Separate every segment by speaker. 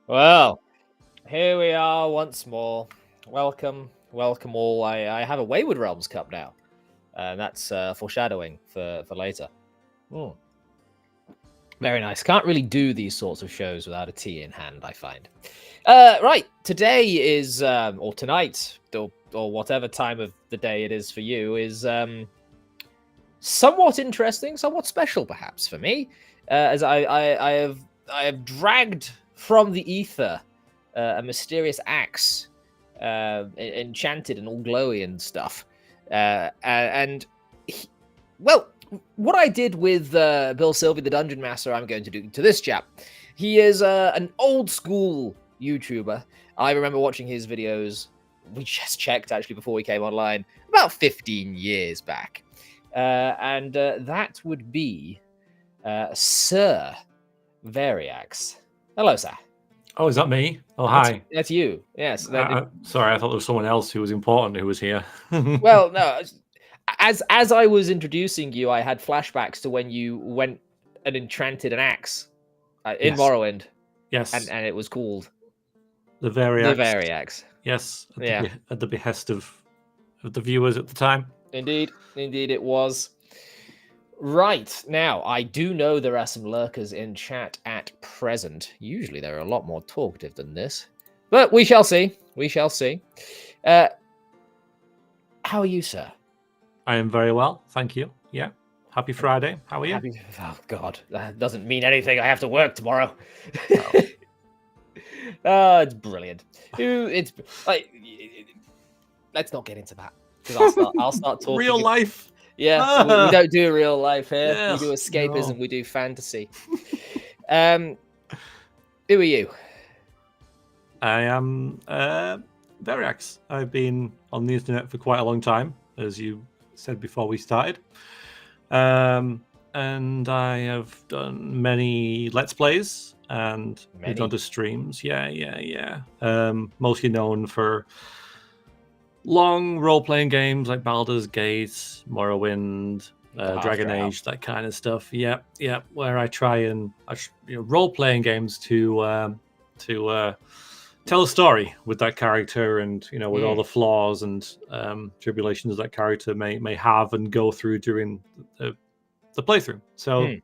Speaker 1: Well, here we are once more. Welcome, welcome all. I have a Wayward Realms cup now, and that's foreshadowing for later. Mm. Very nice. Can't really do these sorts of shows without a tea in hand, I find. Right, today is, or tonight, or whatever time of the day it is for you, is somewhat interesting, somewhat special, perhaps for me, as I have dragged from the ether a mysterious axe, enchanted and all glowy and stuff, well, what I did with Bill Sylvie, the Dungeon Master, I'm going to do to this chap. He is an old school YouTuber. I remember watching his videos. We just checked actually before we came online, about 15 years back. And that would be Sir Veriax. Hello, sir.
Speaker 2: Oh, is that me? Oh, hi.
Speaker 1: That's you. Yes.
Speaker 2: Sorry, I thought there was someone else who was important who was here.
Speaker 1: Well, no. As I was introducing you, I had flashbacks to when you went and enchanted an axe in Morrowind.
Speaker 2: Yes.
Speaker 1: And it was called
Speaker 2: the Veriax.
Speaker 1: The Veriax.
Speaker 2: Yes. At the behest of the viewers at the time.
Speaker 1: Indeed it was. Right, now, I do know there are some lurkers in chat at present. Usually they're a lot more talkative than this. But we shall see. We shall see. How are you, sir?
Speaker 2: I am very well, thank you. Yeah. Happy Friday. How are you?
Speaker 1: Oh, God. That doesn't mean anything. I have to work tomorrow. Oh, it's brilliant. It's like... Let's not get into that. Because I'll start talking...
Speaker 2: Real life.
Speaker 1: Yeah, we don't do real life here. Yes, we do escapism. No. We do fantasy. Who are you?
Speaker 2: I am Veriax. I've been on the internet for quite a long time, as you said before we started. And I have done many Let's Plays and moved on to streams. Yeah. Mostly known for long role-playing games like Baldur's Gate, Morrowind, Dragon Age, that kind of stuff. Yeah. Where I try and role-playing games to tell a story with that character, and with all the flaws and tribulations that character may have and go through during the playthrough. So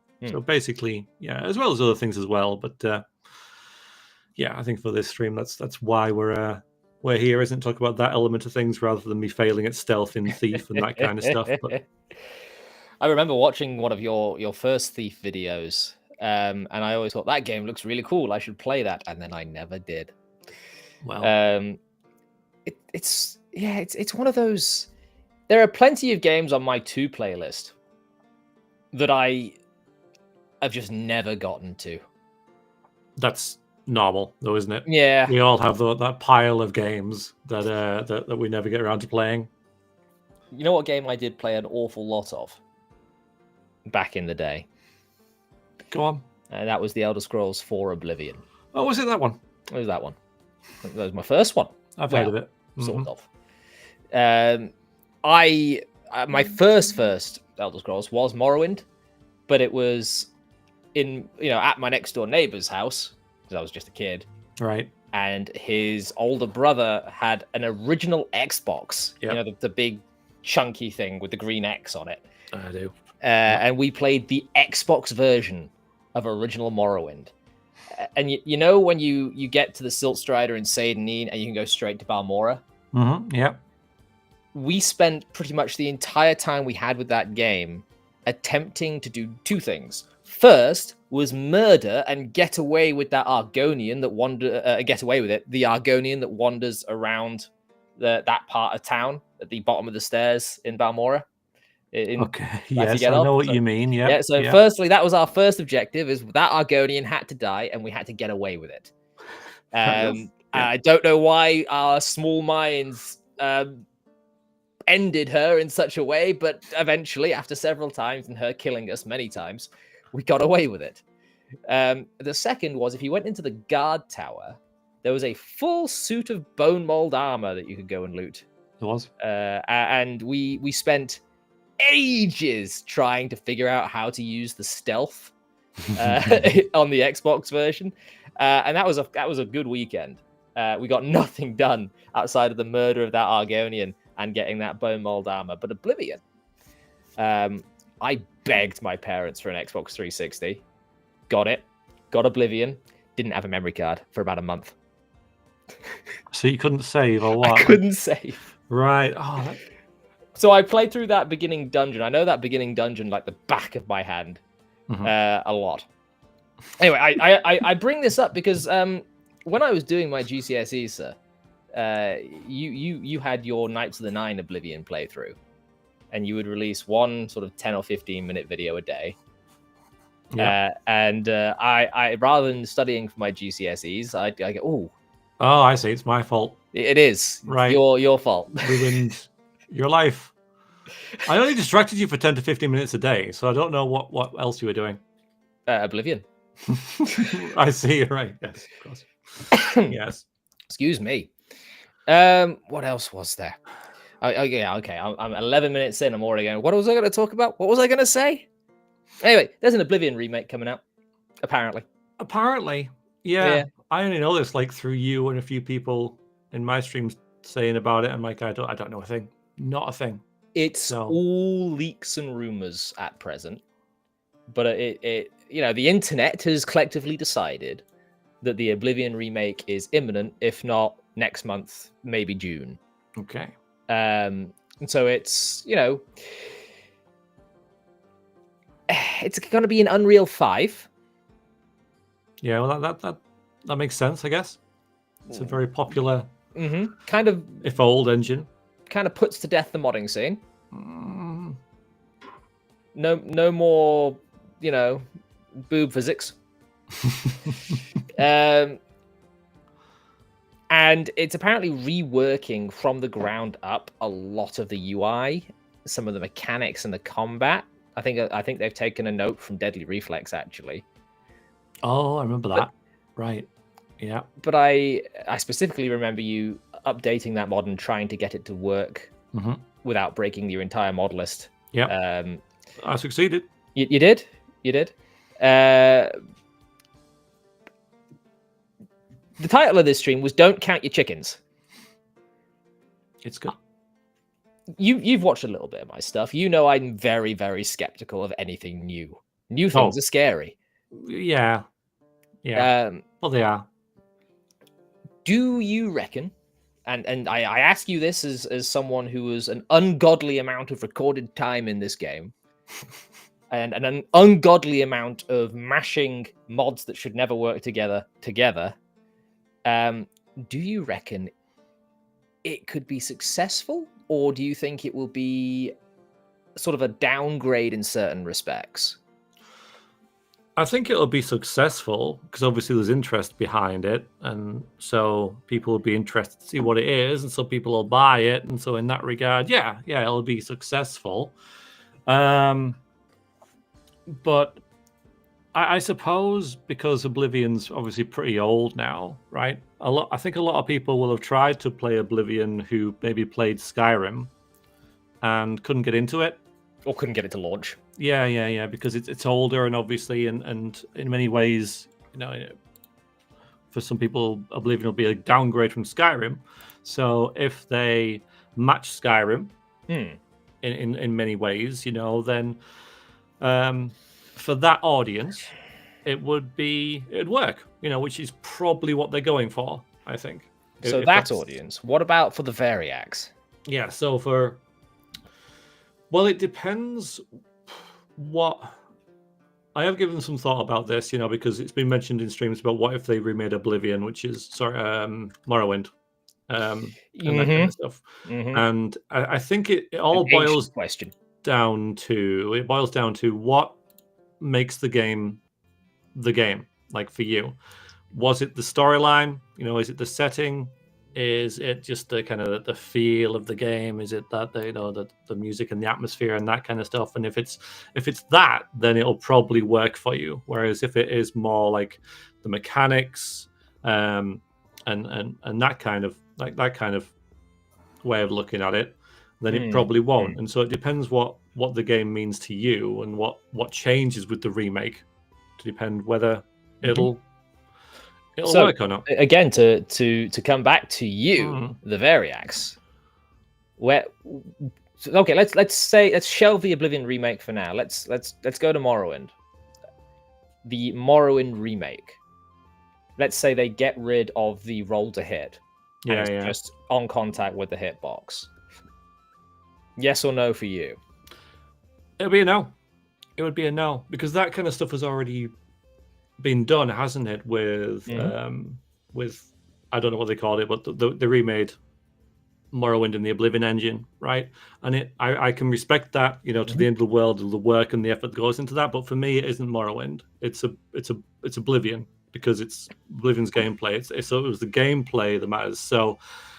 Speaker 2: basically, yeah, as well as other things as well. But I think for this stream, that's why we're here, isn't talk about that element of things rather than me failing at stealth in Thief and that kind of stuff. But
Speaker 1: I remember watching one of your first Thief videos, and I always thought that game looks really cool. I should play that, and then I never did.
Speaker 2: Well,
Speaker 1: it's one of those. There are plenty of games on my to playlist that I've just never gotten to.
Speaker 2: That's normal, though, isn't it?
Speaker 1: Yeah,
Speaker 2: we all have that pile of games that we never get around to playing.
Speaker 1: You know what game I did play an awful lot of back in the day?
Speaker 2: Go on.
Speaker 1: That was the Elder Scrolls 4 Oblivion.
Speaker 2: Oh, was it that one?
Speaker 1: It was that one. That was my first one.
Speaker 2: I've heard of it.
Speaker 1: Sort of. My first Elder Scrolls was Morrowind, but it was in at my next door neighbor's house because I was just a kid,
Speaker 2: right?
Speaker 1: And his older brother had an original Xbox, the big chunky thing with the green X on it.
Speaker 2: I do.
Speaker 1: And we played the Xbox version of original Morrowind. And when you get to the Siltstrider in Seydenine and you can go straight to Balmora?
Speaker 2: Mm-hmm. Yeah.
Speaker 1: We spent pretty much the entire time we had with that game attempting to do two things. First was murder and get away with that Argonian that the Argonian that wanders around that part of town at the bottom of the stairs in Balmora.
Speaker 2: Okay, yes, I know what you mean. Yeah.
Speaker 1: So firstly, that was our first objective: is that Argonian had to die, and we had to get away with it. I don't know why our small minds ended her in such a way, but eventually, after several times and her killing us many times, we got away with it. The second was if you went into the guard tower, there was a full suit of bone mold armor that you could go and loot.
Speaker 2: There was,
Speaker 1: and we spent ages trying to figure out how to use the stealth on the Xbox version. And that was a good weekend. We got nothing done outside of the murder of that Argonian and getting that bone mold armor. But Oblivion, I begged my parents for an Xbox 360. Got it. Got Oblivion. Didn't have a memory card for about a month.
Speaker 2: So you couldn't save or what?
Speaker 1: I couldn't save.
Speaker 2: Right. Oh,
Speaker 1: So I played through that beginning dungeon. I know that beginning dungeon like the back of my hand a lot. Anyway, I bring this up because when I was doing my GCSEs, sir, you had your Knights of the Nine Oblivion playthrough, and you would release one sort of 10 or 15-minute video a day. Yeah. I rather than studying for my GCSEs, I go,
Speaker 2: oh, I see. It's my fault.
Speaker 1: It is.
Speaker 2: Right.
Speaker 1: Your fault. Ruined
Speaker 2: your life. I only distracted you for 10 to 15 minutes a day, so I don't know what else you were doing.
Speaker 1: Oblivion.
Speaker 2: I see. Right. Yes, of course. Yes.
Speaker 1: Excuse me. What else was there? Yeah, okay. I'm 11 minutes in. I'm already going, what was I going to talk about? What was I going to say? Anyway, there's an Oblivion remake coming out, apparently.
Speaker 2: Yeah. I only know this like through you and a few people in my streams saying about it. I'm like, I don't know a thing. Not a thing.
Speaker 1: It's all leaks and rumors at present, but it the internet has collectively decided that the Oblivion remake is imminent, if not next month, maybe June.
Speaker 2: Okay.
Speaker 1: And so it's it's going to be an Unreal 5.
Speaker 2: Yeah, well that makes sense, I guess. It's a very popular,
Speaker 1: kind of,
Speaker 2: if old, engine.
Speaker 1: Kind of puts to death the modding scene. No more, boob physics. And it's apparently reworking from the ground up a lot of the UI, some of the mechanics and the combat. I think they've taken a note from Deadly Reflex, actually.
Speaker 2: Oh, I remember that. Right. Yeah.
Speaker 1: But I specifically remember you updating that mod and trying to get it to work without breaking your entire mod list.
Speaker 2: Yeah. I succeeded.
Speaker 1: You did? You did? The title of this stream was "Don't Count Your Chickens."
Speaker 2: It's good.
Speaker 1: You've watched a little bit of my stuff. You know I'm very, very skeptical of anything new. New things are scary.
Speaker 2: Yeah. Yeah. Well, they are.
Speaker 1: Do you reckon? And I ask you this as someone who has an ungodly amount of recorded time in this game, and an ungodly amount of mashing mods that should never work together. Do you reckon it could be successful, or do you think it will be sort of a downgrade in certain respects?
Speaker 2: I think it'll be successful because obviously there's interest behind it, and so people will be interested to see what it is, and so people will buy it, and so in that regard, yeah, it'll be successful. But I suppose because Oblivion's obviously pretty old now, right? I think a lot of people will have tried to play Oblivion who maybe played Skyrim and couldn't get into it.
Speaker 1: Or couldn't get it to launch.
Speaker 2: Yeah, because it's older, and obviously, and in many ways, for some people, Oblivion will be a downgrade from Skyrim. So if they match Skyrim in many ways, then for that audience, it'd work, which is probably what they're going for, I think.
Speaker 1: So that audience. What about for the Veriax?
Speaker 2: Yeah, so well, it depends what... I have given some thought about this, because it's been mentioned in streams about what if they remade Oblivion, which is, Morrowind, and that kind of stuff. And I think it all boils down to what makes the game, like for you. Was it the storyline? Is it the setting? Is it just the kind of the feel of the game? Is it that the music and the atmosphere and that kind of stuff? And if it's that, then it'll probably work for you. Whereas if it is more like the mechanics, and that kind of way of looking at it, then it probably won't. And so it depends what the game means to you and what changes with the remake to depend whether it'll It'll
Speaker 1: So
Speaker 2: work or not.
Speaker 1: again, to come back to you,
Speaker 2: Mm.
Speaker 1: the Veriax. Where okay, let's shelve the Oblivion remake for now. Let's go to Morrowind. The Morrowind remake. Let's say they get rid of the roll to hit. And
Speaker 2: Yeah,
Speaker 1: it's
Speaker 2: yeah.
Speaker 1: just on contact with the hitbox. Yes or no for you?
Speaker 2: It'll be a no. It would be a no, because that kind of stuff has already been done, hasn't it? With I don't know what they called it, but the remade Morrowind and the Oblivion engine, right? And I can respect that, you know, to the end of the world, the work and the effort that goes into that. But for me, it isn't Morrowind. It's Oblivion, because it's Oblivion's gameplay. So it was the gameplay that matters. So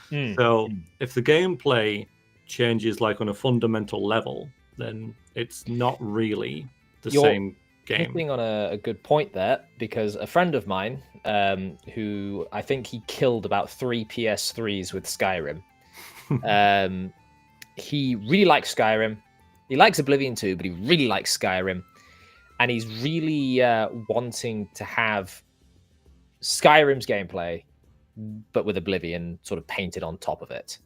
Speaker 2: if the gameplay changes like on a fundamental level, then it's not really the same game.
Speaker 1: Hitting on a good point there, because a friend of mine, who I think he killed about 3 PS3s with Skyrim, he really likes Skyrim. He likes Oblivion too, but he really likes Skyrim, and he's really wanting to have Skyrim's gameplay, but with Oblivion sort of painted on top of it.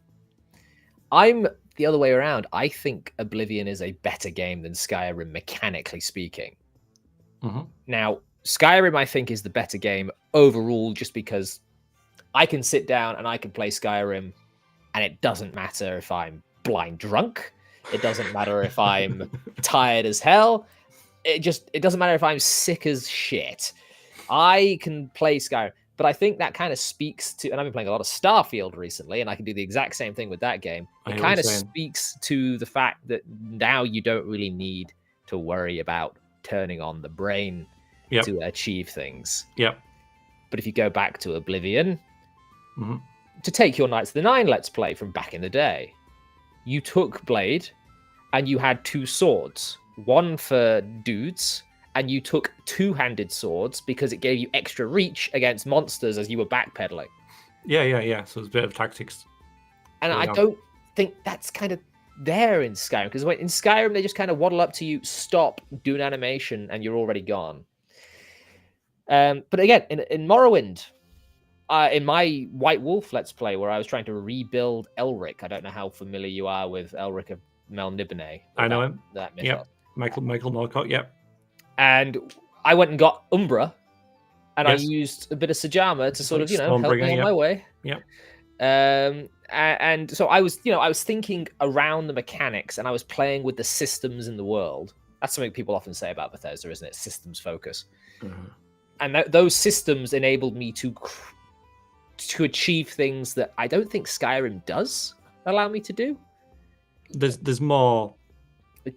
Speaker 1: I'm the other way around. I think Oblivion is a better game than Skyrim, mechanically speaking. Now, Skyrim, I think, is the better game overall, just because I can sit down and I can play Skyrim, and it doesn't matter if I'm blind drunk. It doesn't matter if I'm tired as hell. It doesn't matter if I'm sick as shit. I can play Skyrim. But I think that kind of speaks to, and I've been playing a lot of Starfield recently, and I can do the exact same thing with that game. It kind of speaks to the fact that now you don't really need to worry about turning on the brain to achieve things. But if you go back to Oblivion, to take your Knights of the Nine Let's Play from back in the day, you took Blade and you had 2 swords, one for dudes, and you took 2-handed swords because it gave you extra reach against monsters as you were backpedaling.
Speaker 2: Yeah. So it's a bit of tactics.
Speaker 1: And I don't think that's kind of there in Skyrim, because in Skyrim they just kind of waddle up to you, stop, do an animation, and you're already gone. But again, in Morrowind, in my White Wolf Let's Play, where I was trying to rebuild Elric, I don't know how familiar you are with Elric of Melnibone.
Speaker 2: I know him.
Speaker 1: That mythos.
Speaker 2: Michael Norcott. Yep.
Speaker 1: And I went and got Umbra, and I used a bit of Sajama to sort of, help me on my way.
Speaker 2: Yep.
Speaker 1: And so I was thinking around the mechanics, and I was playing with the systems in the world. That's something people often say about Bethesda, isn't it? Systems focus. And those systems enabled me to achieve things that I don't think Skyrim does allow me to do.
Speaker 2: There's more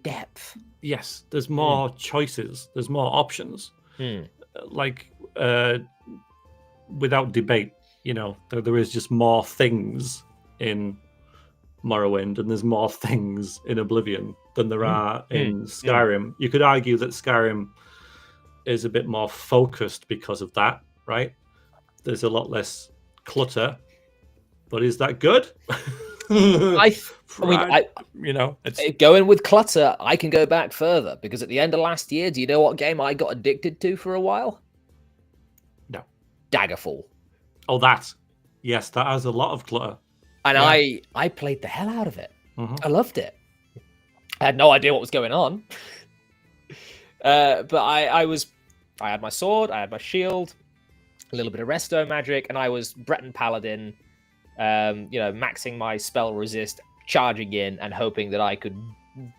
Speaker 1: depth.
Speaker 2: Yes, there's more choices. There's more options. Like without debate, there is just more things in Morrowind, and there's more things in Oblivion than there are in Skyrim. You could argue that Skyrim is a bit more focused because of that, right? There's a lot less clutter, but is that good?
Speaker 1: It's going with clutter. I can go back further, because at the end of last year, do you know what game I got addicted to for a while?
Speaker 2: No.
Speaker 1: Daggerfall.
Speaker 2: Oh, that. Yes, that has a lot of clutter.
Speaker 1: And I played the hell out of it. I loved it. I had no idea what was going on. But I had my sword, I had my shield, a little bit of resto magic, and I was Breton Paladin, maxing my spell resist, charging in, and hoping that I could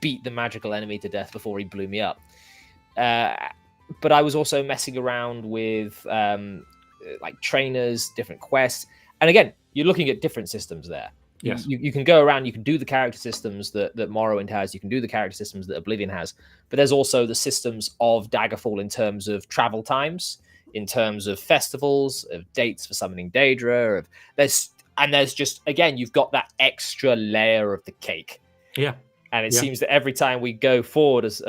Speaker 1: beat the magical enemy to death before he blew me up. But I was also messing around with like trainers, different quests. And again, you're looking at different systems there.
Speaker 2: Yes.
Speaker 1: You can go around, you can do the character systems that Morrowind has, you can do the character systems that Oblivion has, but there's also the systems of Daggerfall in terms of travel times, in terms of festivals, of dates for summoning Daedra, there's just, again, you've got that extra layer of the cake.
Speaker 2: Yeah.
Speaker 1: And it seems that every time we go forward as in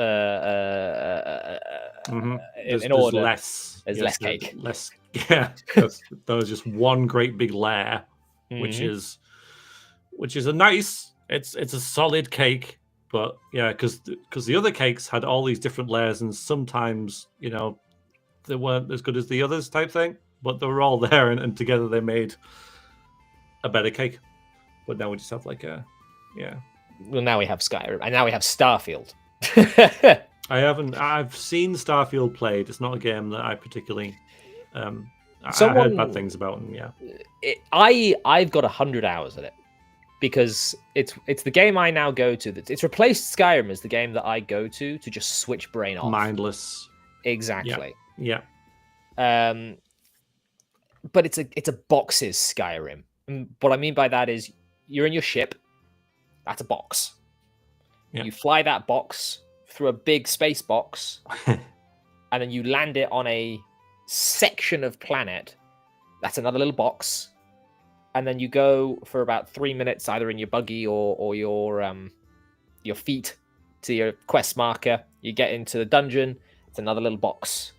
Speaker 1: order, there's less cake.
Speaker 2: There's just one great big layer, which is a nice. It's a solid cake, but because the other cakes had all these different layers, and sometimes they weren't as good as the others, type thing. but they were all there, and together they made a better cake. But now we just have like a, yeah.
Speaker 1: Well, now we have Skyrim, and now we have Starfield.
Speaker 2: I've seen Starfield played. It's not a game that I particularly. I heard bad things about, and yeah.
Speaker 1: I've got 100 hours in it because it's the game I now go to. It's replaced Skyrim as the game that I go to just switch brain off.
Speaker 2: Mindless.
Speaker 1: Exactly.
Speaker 2: Yeah.
Speaker 1: But it's a boxes Skyrim. And what I mean by that is you're in your ship. That's a box.
Speaker 2: Yeah.
Speaker 1: You fly that box through a big space box, and then you land it on a section of planet. That's another little box. And then you go for about 3 minutes, either in your buggy or your feet to your quest marker. You get into the dungeon. It's another little box.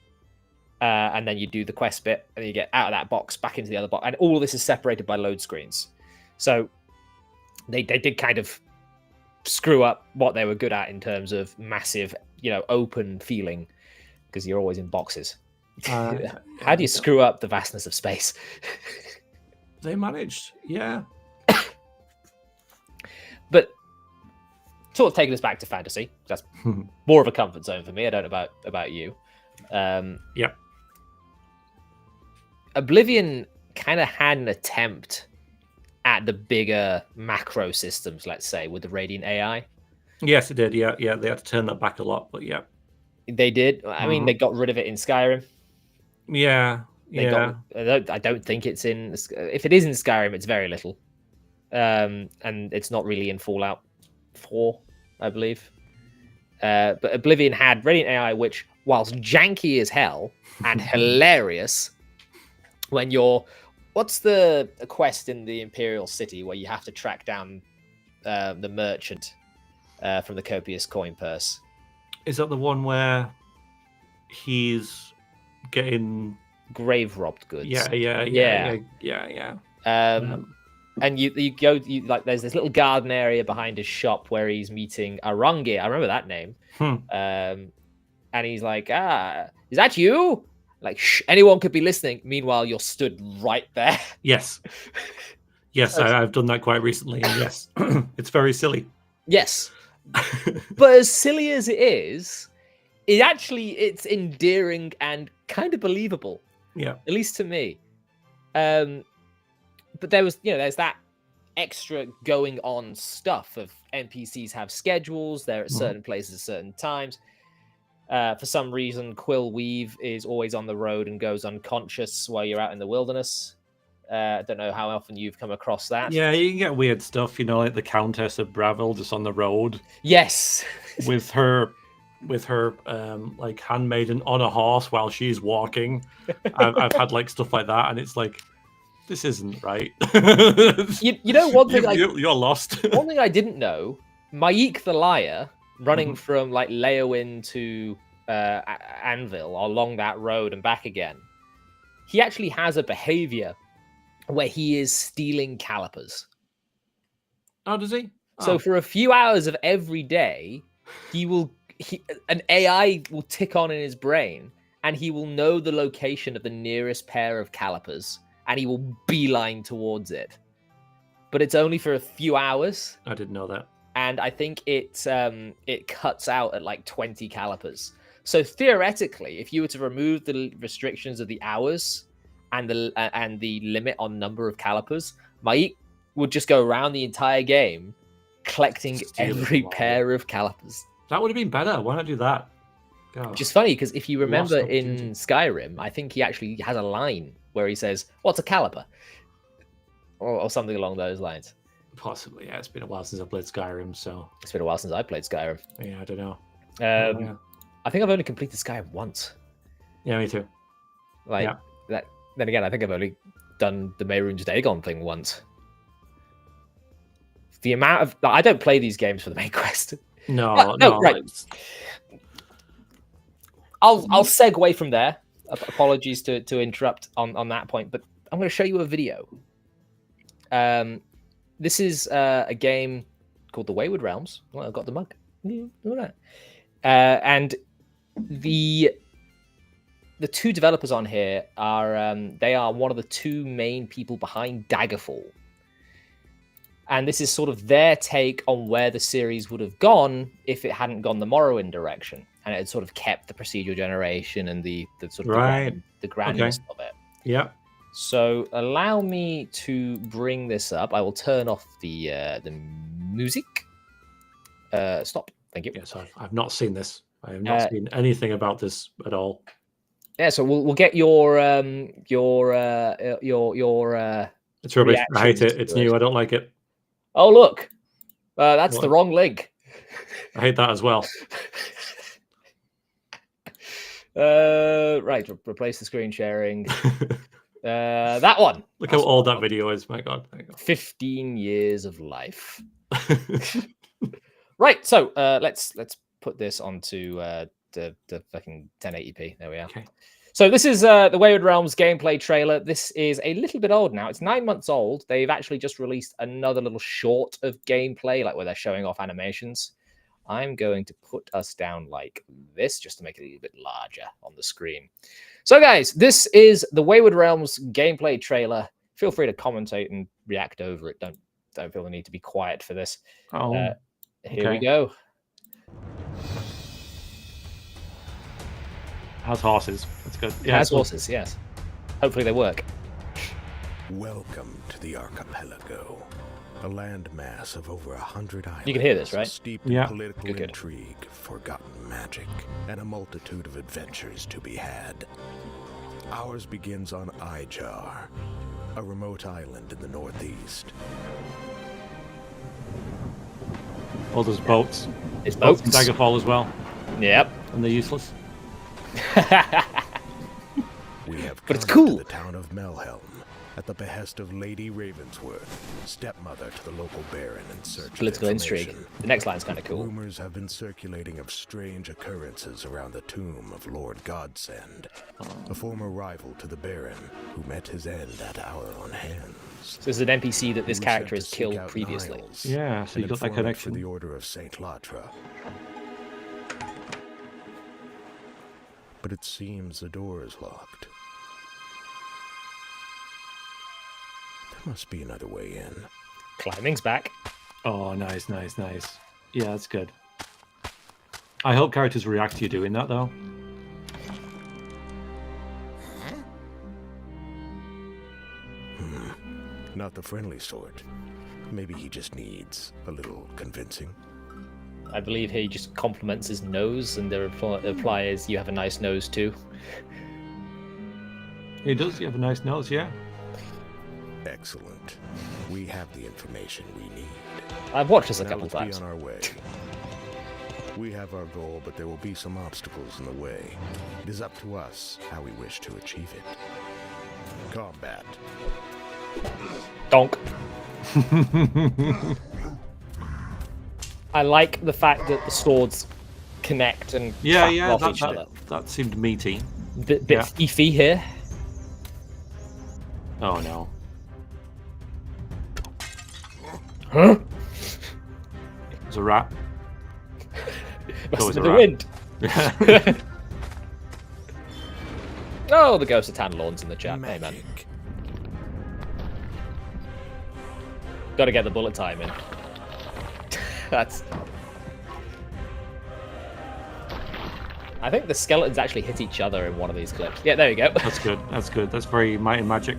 Speaker 1: And then you do the quest bit, and you get out of that box, back into the other box. And all of this is separated by load screens. So they did kind of screw up what they were good at in terms of massive, open feeling, because you're always in boxes. How do you screw up the vastness of space?
Speaker 2: They managed, yeah.
Speaker 1: But sort of taking us back to fantasy. That's more of a comfort zone for me. I don't know about you.
Speaker 2: Yep.
Speaker 1: Oblivion kind of had an attempt at the bigger macro systems, let's say, with the Radiant AI.
Speaker 2: Yes, it did. Yeah. They had to turn that back a lot, but yeah.
Speaker 1: They did. I mean, they got rid of it in Skyrim.
Speaker 2: Yeah.
Speaker 1: I don't think it's in. If it is in Skyrim, it's very little, and it's not really in Fallout 4, I believe. But Oblivion had Radiant AI, which, whilst janky as hell and hilarious, when you're... What's the quest in the Imperial City where you have to track down the merchant from the copious coin purse?
Speaker 2: Is that the one where he's getting
Speaker 1: grave robbed goods?
Speaker 2: Yeah.
Speaker 1: And you go, like, there's this little garden area behind his shop where he's meeting Arangi. I remember that name. And he's like, is that you? Like, shh, anyone could be listening. Meanwhile, you're stood right there.
Speaker 2: Yes. I've done that quite recently. And yes, it's very silly.
Speaker 1: Yes. But as silly as it is, it's endearing and kind of believable.
Speaker 2: Yeah.
Speaker 1: At least to me. But there's that extra going on stuff of NPCs have schedules. They're at certain places at certain times. For some reason, Quill Weave is always on the road and goes unconscious while you're out in the wilderness. I don't know how often you've come across that.
Speaker 2: Yeah, you can get weird stuff, like the Countess of Bravil just on the road.
Speaker 1: Yes.
Speaker 2: with her like handmaiden on a horse while she's walking. I've had like stuff like that, and it's like, this isn't right.
Speaker 1: One thing
Speaker 2: you're lost.
Speaker 1: One thing I didn't know, Maik the Liar, running from like Leowyn to Anvil along that road and back again, he actually has a behavior where he is stealing calipers.
Speaker 2: Oh, does he?
Speaker 1: So for a few hours of every day, an AI will tick on in his brain, and he will know the location of the nearest pair of calipers, and he will beeline towards it. But it's only for a few hours.
Speaker 2: I didn't know that.
Speaker 1: And I think it cuts out at like 20 calipers. So theoretically, if you were to remove the restrictions of the hours and the limit on number of calipers, Maik would just go around the entire game collecting every pair of calipers.
Speaker 2: That would have been better. Why not do that? God.
Speaker 1: Which is funny, because if you remember in Skyrim, I think he actually has a line where he says, "What's a caliper?" Or something along those lines.
Speaker 2: Possibly, yeah. It's been a while since I played Skyrim, so...
Speaker 1: It's been a while since I played Skyrim.
Speaker 2: Yeah, I don't know.
Speaker 1: I think I've only completed Skyrim once.
Speaker 2: Yeah, me too.
Speaker 1: That. Then again, I think I've only done the Mehrunes Dagon thing once. The amount of... I don't play these games for the main quest.
Speaker 2: No.
Speaker 1: Right. I'll segue from there. Apologies to interrupt on that point, but I'm going to show you a video. This is a game called the Wayward Realms. Well, I've got the mug. Look at that. And the the two developers on here are they are one of the two main people behind Daggerfall. And this is sort of their take on where the series would have gone if it hadn't gone the Morrowind direction, and it had sort of kept the procedural generation and the sort of the grandness of it.
Speaker 2: Yeah.
Speaker 1: So allow me to bring this up. I will turn off the music. Stop. Thank you.
Speaker 2: Yes, I've not seen this. I have not seen anything about this at all.
Speaker 1: Yeah, so we'll get your
Speaker 2: It's rubbish. I hate it. It's new. I don't like it.
Speaker 1: Oh look, that's the wrong link.
Speaker 2: I hate that as well.
Speaker 1: Right, replace the screen sharing. That one.
Speaker 2: Look how old that video is. My God.
Speaker 1: 15 years of life. Right, so let's put this onto the fucking 1080p. There we are.
Speaker 2: Okay.
Speaker 1: So this is the Wayward Realms gameplay trailer. This is a little bit old now. It's 9 months old. They've actually just released another little short of gameplay, like where they're showing off animations. I'm going to put us down like this, just to make it a little bit larger on the screen. So guys, this is the Wayward Realms gameplay trailer. Feel free to commentate and react over it. Don't feel the need to be quiet for this. Here we go.
Speaker 2: Has horses. That's good.
Speaker 1: Yeah, has horses, yes. Hopefully they work.
Speaker 3: Welcome to the archipelago, a landmass of over 100 islands.
Speaker 1: You can hear this, right?
Speaker 3: Steeped in political
Speaker 1: Good.
Speaker 3: intrigue, forgotten magic, and a multitude of adventures to be had. Ours begins on Ijar, a remote island in the northeast.
Speaker 2: Oh, there's boats.
Speaker 1: It's boats.
Speaker 2: In Daggerfall as well.
Speaker 1: Yep.
Speaker 2: And they're useless.
Speaker 3: We have
Speaker 1: but it's
Speaker 3: come
Speaker 1: cool.
Speaker 3: to the town of Melhelm at the behest of Lady Ravensworth, stepmother to the local baron in search
Speaker 1: Political
Speaker 3: of
Speaker 1: intrigue.
Speaker 3: information.
Speaker 1: The next line's kind of cool.
Speaker 3: Rumors have been circulating of strange occurrences around the tomb of Lord Godsend, a former rival to the baron who met his end at our own hands.
Speaker 1: So this is an NPC that this
Speaker 3: We
Speaker 1: character
Speaker 3: sent
Speaker 1: has
Speaker 3: to
Speaker 1: killed
Speaker 3: seek out
Speaker 1: previously.
Speaker 3: Niles
Speaker 2: Yeah, so you
Speaker 3: and
Speaker 2: got that
Speaker 3: inform
Speaker 2: connection.
Speaker 3: for the Order of Saint Latra. But it seems the door is locked. There must be another way in.
Speaker 1: Climbing's back.
Speaker 2: Oh, nice. Yeah, that's good. I hope characters react to you doing that, though.
Speaker 3: Not the friendly sort. Maybe he just needs a little convincing.
Speaker 1: I believe he just compliments his nose, and the reply is, "You have a nice nose too."
Speaker 2: He does. You have a nice nose, yeah.
Speaker 3: Excellent. We have the information we need.
Speaker 1: I've watched this a
Speaker 3: Now
Speaker 1: couple
Speaker 3: let's
Speaker 1: times.
Speaker 3: be on our way. We have our goal, but there will be some obstacles in the way. It is up to us how we wish to achieve it. Combat.
Speaker 1: Donk. I like the fact that the swords connect and
Speaker 2: Yeah,
Speaker 1: off each other.
Speaker 2: that seemed meaty.
Speaker 1: Bit thiefy here.
Speaker 2: Oh no.
Speaker 1: Huh?
Speaker 2: There's a rat.
Speaker 1: Must
Speaker 2: Always
Speaker 1: have
Speaker 2: a
Speaker 1: been the
Speaker 2: rat.
Speaker 1: wind. Oh, the ghost of Tanlorn's in the chat. Hey, man.
Speaker 3: Magic.
Speaker 1: Got to get the bullet time in. That's. I think the skeletons actually hit each other in one of these clips. Yeah, there you go.
Speaker 2: That's good. That's good. That's very might and magic.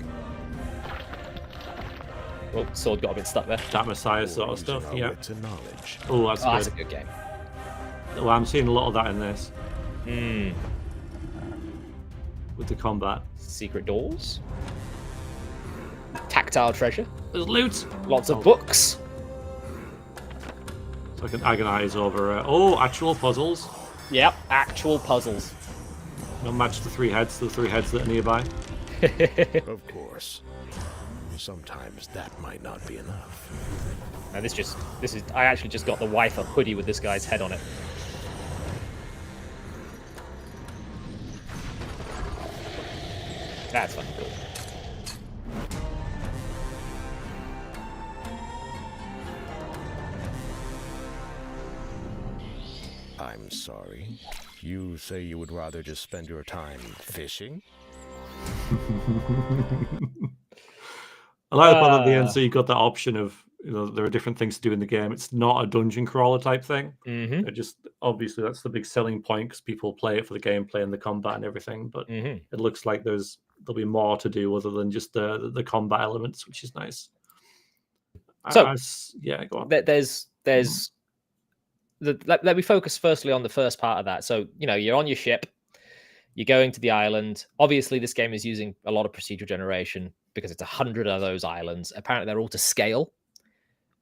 Speaker 1: Oh, sword got a bit stuck there.
Speaker 2: That Messiah sort of
Speaker 3: Using
Speaker 2: stuff.
Speaker 3: our
Speaker 2: Yeah.
Speaker 3: wits and knowledge.
Speaker 2: Oh, that's
Speaker 1: Oh, that's a
Speaker 2: good.
Speaker 1: good game.
Speaker 2: Well, I'm seeing a lot of that in this
Speaker 1: Hmm.
Speaker 2: with the combat.
Speaker 1: Secret doors. Tactile treasure.
Speaker 2: There's loot.
Speaker 1: Lots of books.
Speaker 2: So I can agonize over. Actual puzzles.
Speaker 1: Yep, actual puzzles.
Speaker 2: They'll match the three heads that are nearby.
Speaker 3: Of course. Sometimes that might not be enough.
Speaker 1: And this is. I actually just got the wife a hoodie with this guy's head on it. That's fucking cool.
Speaker 3: I'm sorry. You say you would rather just spend your time fishing?
Speaker 2: I like the part at the end, so you got that option of, there are different things to do in the game. It's not a dungeon crawler type thing.
Speaker 1: Mm-hmm.
Speaker 2: It just, obviously, that's the big selling point because people play it for the gameplay and the combat and everything. But
Speaker 1: Mm-hmm.
Speaker 2: it looks like there'll be more to do other than just the combat elements, which is nice.
Speaker 1: So,
Speaker 2: yeah, go on.
Speaker 1: Let me focus firstly on the first part of that. So, you're on your ship, you're going to the island. Obviously, this game is using a lot of procedural generation because it's 100 of those islands. Apparently, they're all to scale.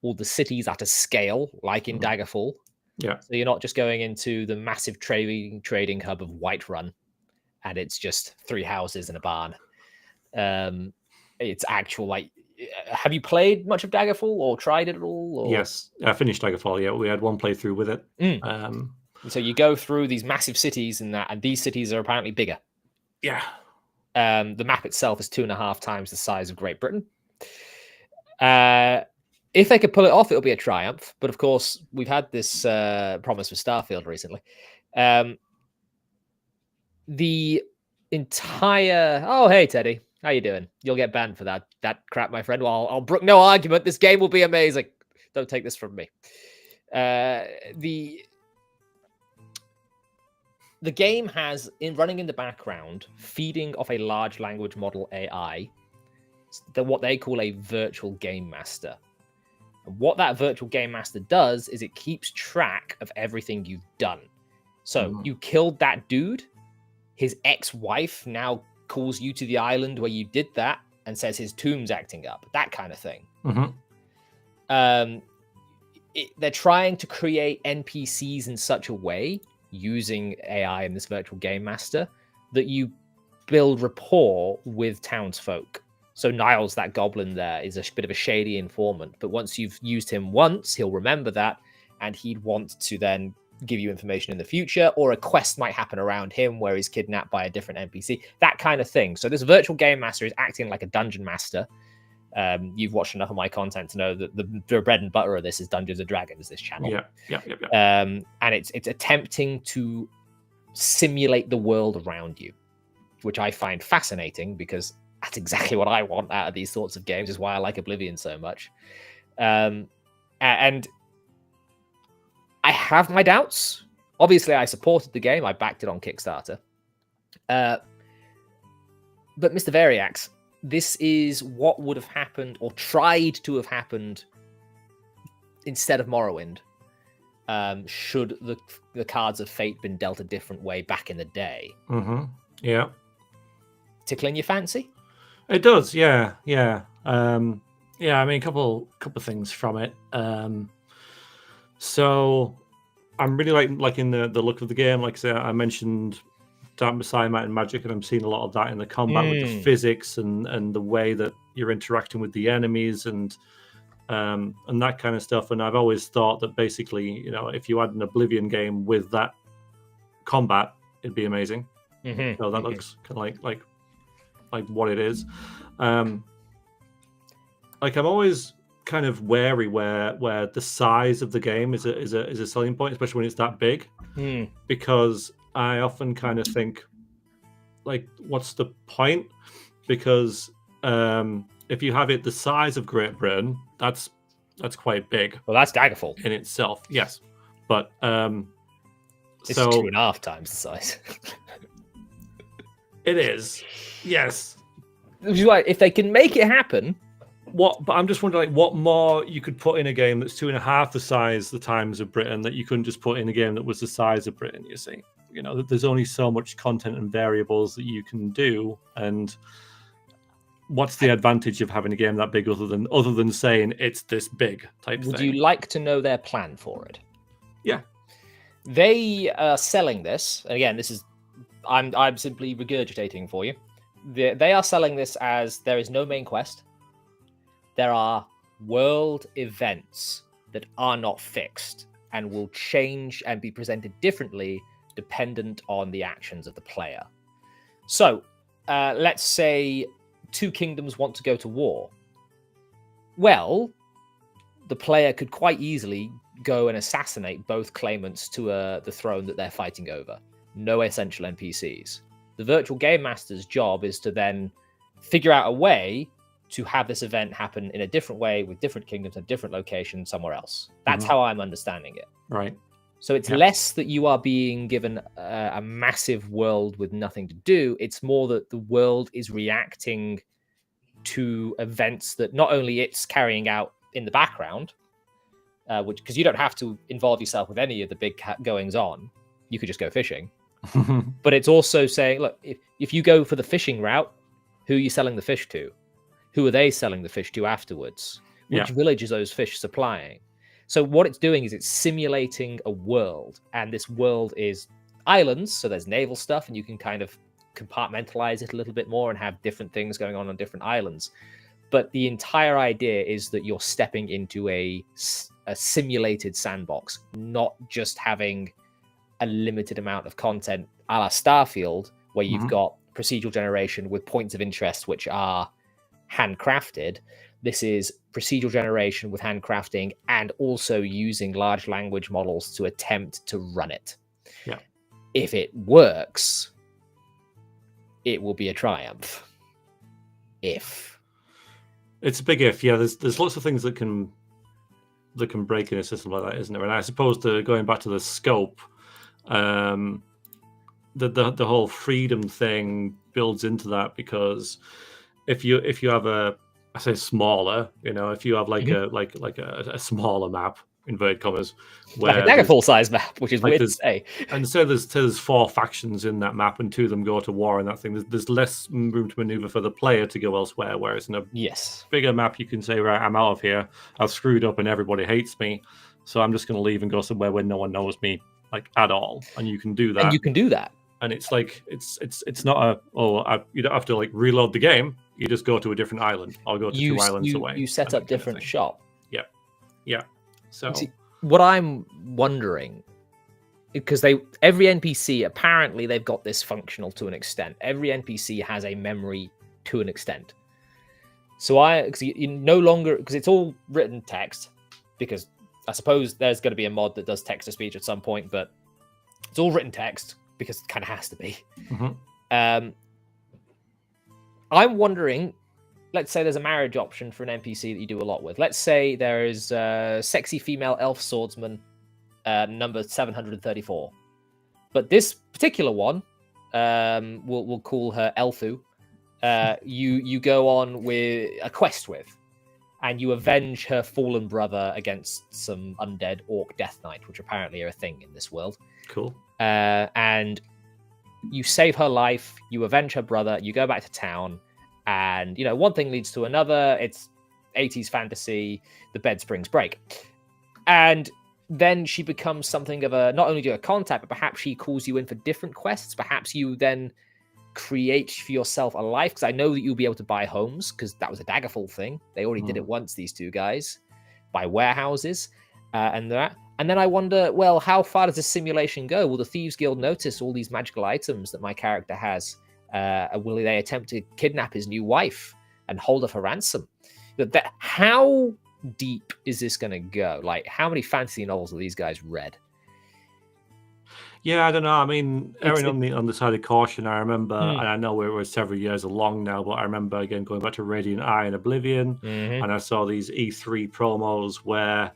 Speaker 1: All the cities are to scale, like in Daggerfall.
Speaker 2: Yeah.
Speaker 1: So you're not just going into the massive trading hub of Whiterun, and it's just 3 houses and a barn. It's actual, have you played much of Daggerfall or tried it at all? Or?
Speaker 2: Yes, I finished Daggerfall. Yeah, we had one playthrough with it.
Speaker 1: So you go through these massive cities and these cities are apparently bigger.
Speaker 2: Yeah.
Speaker 1: The map itself is 2.5 times the size of Great Britain. If they could pull it off, it'll be a triumph. But of course, we've had this promise for Starfield recently. The entire... Oh, hey, Teddy. How you doing? You'll get banned for that crap, my friend. Well, I'll brook no argument. This game will be amazing. Don't take this from me. The game has, running in the background, feeding off a large language model AI, what they call a virtual game master. And what that virtual game master does is it keeps track of everything you've done. So you killed that dude, his ex-wife now calls you to the island where you did that and says his tomb's acting up, that kind of thing. They're trying to create NPCs in such a way, using AI and this virtual game master, that you build rapport with townsfolk. So Niles, that goblin there, is a bit of a shady informant, but once you've used him once, he'll remember that, and he'd want to then give you information in the future, or a quest might happen around him where he's kidnapped by a different NPC, that kind of thing. So this virtual game master is acting like a dungeon master. You've watched enough of my content to know that the bread and butter of this is Dungeons and Dragons, this channel.
Speaker 2: Yeah.
Speaker 1: And it's attempting to simulate the world around you, which I find fascinating because that's exactly what I want out of these sorts of games, is why I like Oblivion so much. And I have my doubts. Obviously, I supported the game. I backed it on Kickstarter. But Mr. Veriax, this is what would have happened, or tried to have happened, instead of Morrowind, should the cards of fate been dealt a different way back in the day.
Speaker 2: Yeah.
Speaker 1: Tickling your fancy?
Speaker 2: It does, yeah. I mean, a couple things from it. So I'm really liking the look of the game. Like I said, I mentioned Dark Messiah Might and Magic, and I'm seeing a lot of that in the combat with the physics and the way that you're interacting with the enemies and that kind of stuff. And I've always thought that basically, if you had an Oblivion game with that combat, it'd be amazing. So that looks kind of like what it is. I'm always kind of wary where the size of the game is a selling point, especially when it's that big, because I often kind of think, what's the point? Because if you have it the size of Great Britain, that's quite big.
Speaker 1: Well, that's Daggerfall
Speaker 2: in itself, yes. But
Speaker 1: it's 2.5 times the size.
Speaker 2: It is, yes.
Speaker 1: Which is why, if they can make it happen,
Speaker 2: but I'm just wondering, what more you could put in a game that's 2.5 the times of Britain that you couldn't just put in a game that was the size of Britain. You see, there's only so much content and variables that you can do, and what's the advantage of having a game that big other than saying it's this big type thing?
Speaker 1: Would you like to know their plan for it?
Speaker 2: Yeah,
Speaker 1: they are selling this. And again, this is I'm simply regurgitating for you. They are selling this as there is no main quest. There are world events that are not fixed and will change and be presented differently dependent on the actions of the player. So, let's say 2 kingdoms want to go to war. Well, the player could quite easily go and assassinate both claimants to the throne that they're fighting over. No essential NPCs. The virtual game master's job is to then figure out a way to have this event happen in a different way with different kingdoms and different locations somewhere else. That's how I'm understanding it.
Speaker 2: Right.
Speaker 1: So it's less that you are being given a massive world with nothing to do. It's more that the world is reacting to events that not only it's carrying out in the background, which because you don't have to involve yourself with any of the big goings on. You could just go fishing. But it's also saying, look, if you go for the fishing route, who are you selling the fish to? Who are they selling the fish to afterwards? Which village is those fish supplying? So what it's doing is it's simulating a world, and this world is islands, so there's naval stuff, and you can kind of compartmentalize it a little bit more and have different things going on different islands. But the entire idea is that you're stepping into a simulated sandbox, not just having a limited amount of content a la Starfield, where you've got procedural generation with points of interest which are handcrafted. This is procedural generation with handcrafting and also using large language models to attempt to run it.
Speaker 2: Yeah.
Speaker 1: If it works, it will be a triumph. If.
Speaker 2: It's a big if. Yeah, there's lots of things that can break in a system like that, isn't there? And I suppose going back to the scope, the whole freedom thing builds into that, because if you have I say smaller, if you have like a smaller map, inverted commas, where
Speaker 1: like a Daggerfall size map, which is weird to say.
Speaker 2: And so there's 4 factions in that map, and 2 of them go to war and that thing. There's less room to maneuver for the player to go elsewhere. Whereas in a bigger map, you can say, right, I'm out of here. I've screwed up, and everybody hates me, so I'm just going to leave and go somewhere where no one knows me at all. And you can do that. And it's like it's not you don't have to reload the game. You just go to a different island. I'll go to 2 islands away.
Speaker 1: You set up different shop.
Speaker 2: Yeah. So
Speaker 1: see, what I'm wondering, because every NPC, apparently they've got this functional to an extent. Every NPC has a memory to an extent. So you no longer, because it's all written text, because I suppose there's going to be a mod that does text to speech at some point, but it's all written text because it kind of has to be. I'm wondering, let's say there's a marriage option for an NPC that you do a lot with. Let's say there is a sexy female elf swordsman, number 734. But this particular one, we'll call her Elfu, you go on with a quest with, and you avenge her fallen brother against some undead orc death knight, which apparently are a thing in this world.
Speaker 2: Cool.
Speaker 1: And you save her life, you avenge her brother, you go back to town, and one thing leads to another. It's 80s fantasy, the bed springs break, and then she becomes something of not only do you a contact, but perhaps she calls you in for different quests. Perhaps you then create for yourself a life, because I know that you'll be able to buy homes, because that was a Daggerfall thing. They already did it once, these 2 guys, buy warehouses and that. And then I wonder, well, how far does this simulation go? Will the Thieves Guild notice all these magical items that my character has? Will they attempt to kidnap his new wife and hold her for ransom? How deep is this going to go? How many fantasy novels have these guys read?
Speaker 2: Yeah, I don't know. I mean, erring on the side of caution, I remember, and I know we're several years along now, but I remember, again, going back to Radiant Eye and Oblivion, and I saw these E3 promos where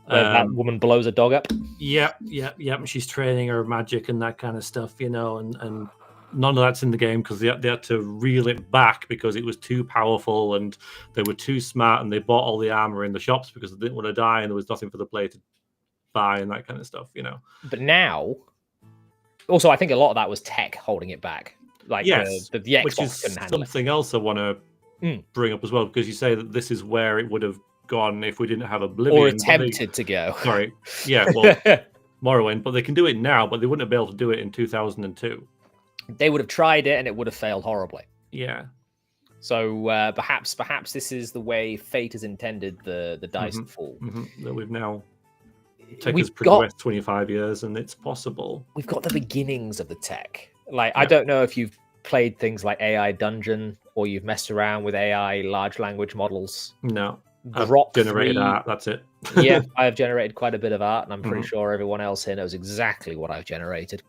Speaker 1: that woman blows a dog up.
Speaker 2: Yeah. And she's training her magic and that kind of stuff, and none of that's in the game because they had to reel it back because it was too powerful and they were too smart, and they bought all the armor in the shops because they didn't want to die and there was nothing for the player to buy and that kind of stuff,
Speaker 1: But now, also, I think a lot of that was tech holding it back. The Xbox
Speaker 2: which is
Speaker 1: couldn't handle
Speaker 2: something else I want to bring up as well, because you say that this is where it would have gone if we didn't have Oblivion.
Speaker 1: Or attempted to go.
Speaker 2: Sorry. Yeah, well, Morrowind, but they can do it now, but they wouldn't be able to do it in 2002.
Speaker 1: They would have tried it and it would have failed horribly.
Speaker 2: Yeah.
Speaker 1: So perhaps this is the way fate has intended the dice to fall.
Speaker 2: That we've now tech has progressed 25 years and it's possible.
Speaker 1: We've got the beginnings of the tech. I don't know if you've played things like AI Dungeon or you've messed around with AI large language models.
Speaker 2: No. I've
Speaker 1: Grok
Speaker 2: generated
Speaker 1: 3.
Speaker 2: art. That's it.
Speaker 1: Yeah, I have generated quite a bit of art, and I'm pretty sure everyone else here knows exactly what I've generated.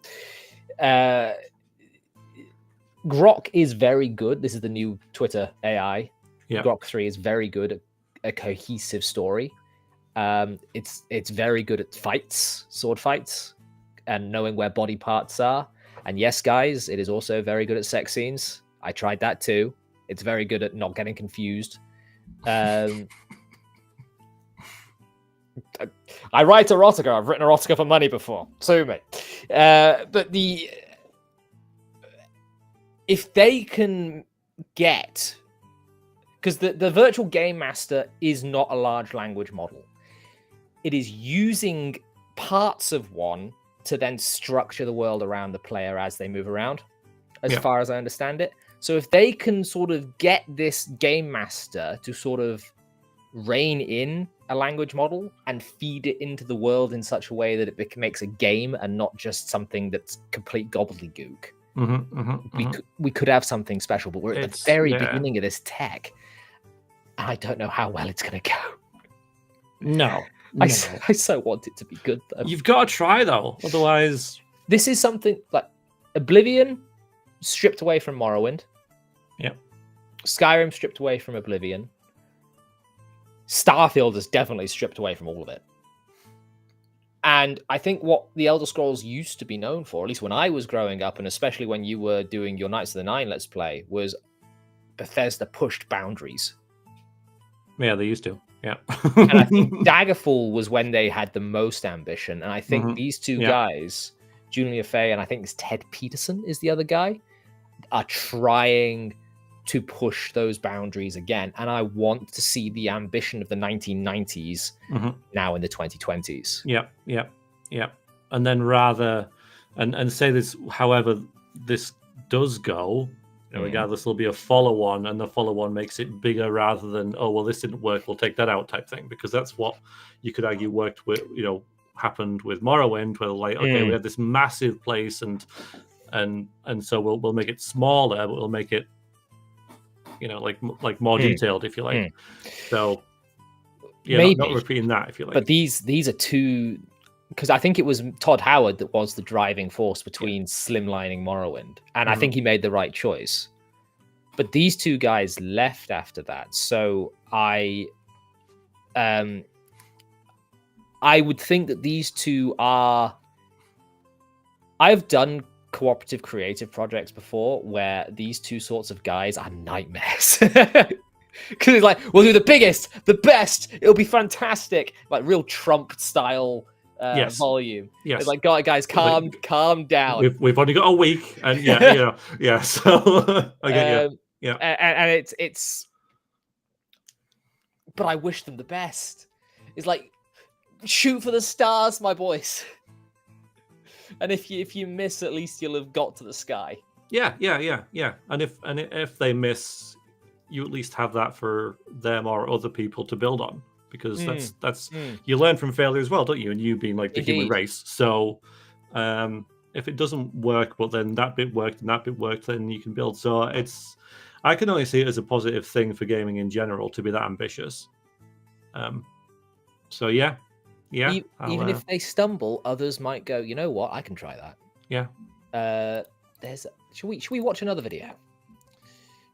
Speaker 1: Grok is very good. This is the new Twitter AI.
Speaker 2: Yeah.
Speaker 1: Grok 3 is very good at a cohesive story. It's very good at fights, sword fights, and knowing where body parts are. And yes, guys, it is also very good at sex scenes. I tried that too. It's very good at not getting confused. I write erotica. I've written erotica for money before. Sue me. But if they can get, because the virtual game master is not a large language model. It is using parts of one to then structure the world around the player as they move around, as far as I understand it. So if they can sort of get this game master to sort of rein in a language model and feed it into the world in such a way that it makes a game and not just something that's complete gobbledygook, we could have something special. But we're at the very beginning of this tech, and I don't know how well it's going to go.
Speaker 2: No.
Speaker 1: I so want it to be good, though.
Speaker 2: You've got to try, though. Otherwise...
Speaker 1: This is something like Oblivion stripped away from Morrowind.
Speaker 2: Yeah.
Speaker 1: Skyrim stripped away from Oblivion. Starfield is definitely stripped away from all of it. And I think what the Elder Scrolls used to be known for, at least when I was growing up, and especially when you were doing your Knights of the Nine Let's Play, was Bethesda pushed boundaries.
Speaker 2: Yeah, they used to. Yeah.
Speaker 1: And I think Daggerfall was when they had the most ambition. And I think these two guys, Julia Fay and I think it's Ted Peterson is the other guy, are trying to push those boundaries again. And I want to see the ambition of the 1990s now in the 2020s.
Speaker 2: Yeah. And then rather, and say this, however this does go, regardless, there'll be a follow-on, and the follow-on makes it bigger rather than, oh, well, this didn't work, we'll take that out type thing. Because that's what you could argue worked with, happened with Morrowind, where like, okay, we had this massive place, and so we'll make it smaller, but we'll make it, like more detailed, if you like. So yeah, not repeating that, if you like.
Speaker 1: But these are two, because I think it was Todd Howard that was the driving force between slimlining Morrowind, and I think he made the right choice. But these two guys left after that, so I would think that these two are. I've done cooperative creative projects before where these two sorts of guys are nightmares. Because it's like, we'll do the biggest, the best, it'll be fantastic, like real Trump style volume.
Speaker 2: Yes.
Speaker 1: It's like, guys, calm down.
Speaker 2: We've only got a week, and yeah. So I get you. Yeah,
Speaker 1: and it's. But I wish them the best. It's like, shoot for the stars, my boys. And if you miss, at least you'll have got to the sky.
Speaker 2: Yeah. And if they miss, you at least have that for them or other people to build on, because that's you learn from failure as well, don't you? And you being like the human race. So if it doesn't work, but then that bit worked and that bit worked, then you can build. So I can only see it as a positive thing for gaming in general to be that ambitious. So yeah.
Speaker 1: Even if they stumble, others might go, you know what, I can try that.
Speaker 2: Yeah.
Speaker 1: Should we watch another video?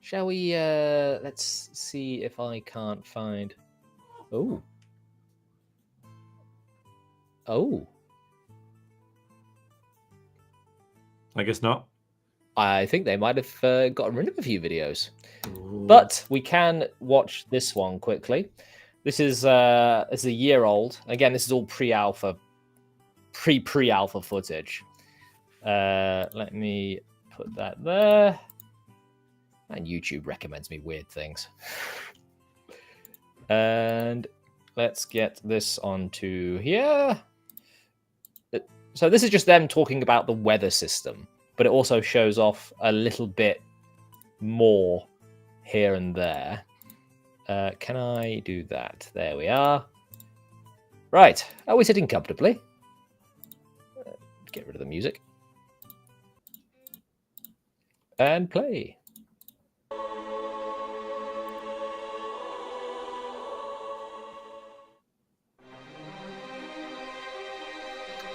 Speaker 1: Shall we? Let's see if I can't find. Oh.
Speaker 2: I guess not.
Speaker 1: I think they might have gotten rid of a few videos. Ooh. But we can watch this one quickly. This is a year old. Again, this is all pre-alpha footage. Let me put that there. And YouTube recommends me weird things. And let's get this onto here. So this is just them talking about the weather system, but it also shows off a little bit more here and there. Can I do that? There we are. Right. Are we sitting comfortably? Get rid of the music. And play.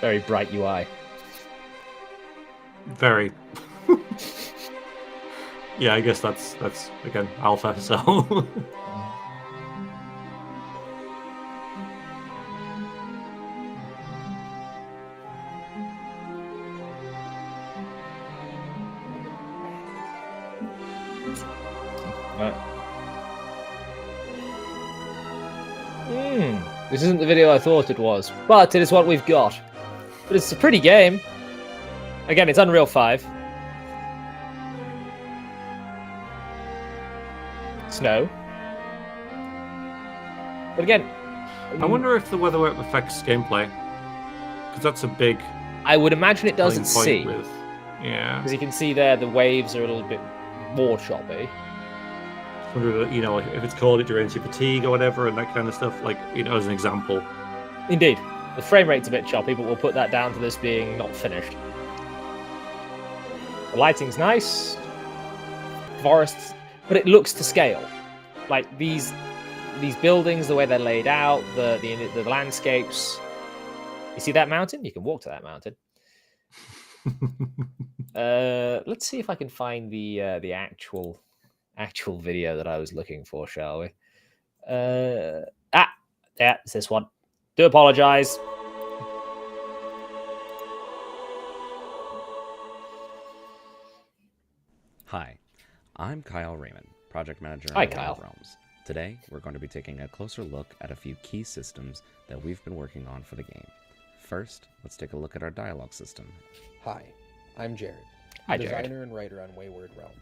Speaker 1: Very bright UI.
Speaker 2: Very. Yeah, I guess that's again alpha. So.
Speaker 1: This isn't the video I thought it was, but it is what we've got. But it's a pretty game. Again, it's Unreal 5. Snow. But again...
Speaker 2: I wonder if the weather affects gameplay. Because that's a big...
Speaker 1: I would imagine it does at sea.
Speaker 2: Yeah.
Speaker 1: Because you can see there the waves are a little bit more choppy.
Speaker 2: You know, if it's cold, it drains your fatigue or whatever, and that kind of stuff. Like, you know, as an example.
Speaker 1: Indeed, the frame rate's a bit choppy, but we'll put that down to this being not finished. The lighting's nice, forests, but it looks to scale. Like these buildings, the way they're laid out, the landscapes. You see that mountain? You can walk to that mountain. Let's see if I can find the actual video that I was looking for, shall we? Yeah, it's this one. Do apologize.
Speaker 4: Hi, I'm Kyle Raymond, project manager
Speaker 1: Hi,
Speaker 4: at Wayward
Speaker 1: Kyle.
Speaker 4: Realms. Today, we're going to be taking a closer look at a few key systems that we've been working on for the game. First, let's take a look at our dialogue system.
Speaker 5: Hi, I'm Jared,
Speaker 1: Hi, Jared.
Speaker 5: designer and writer on Wayward Realms.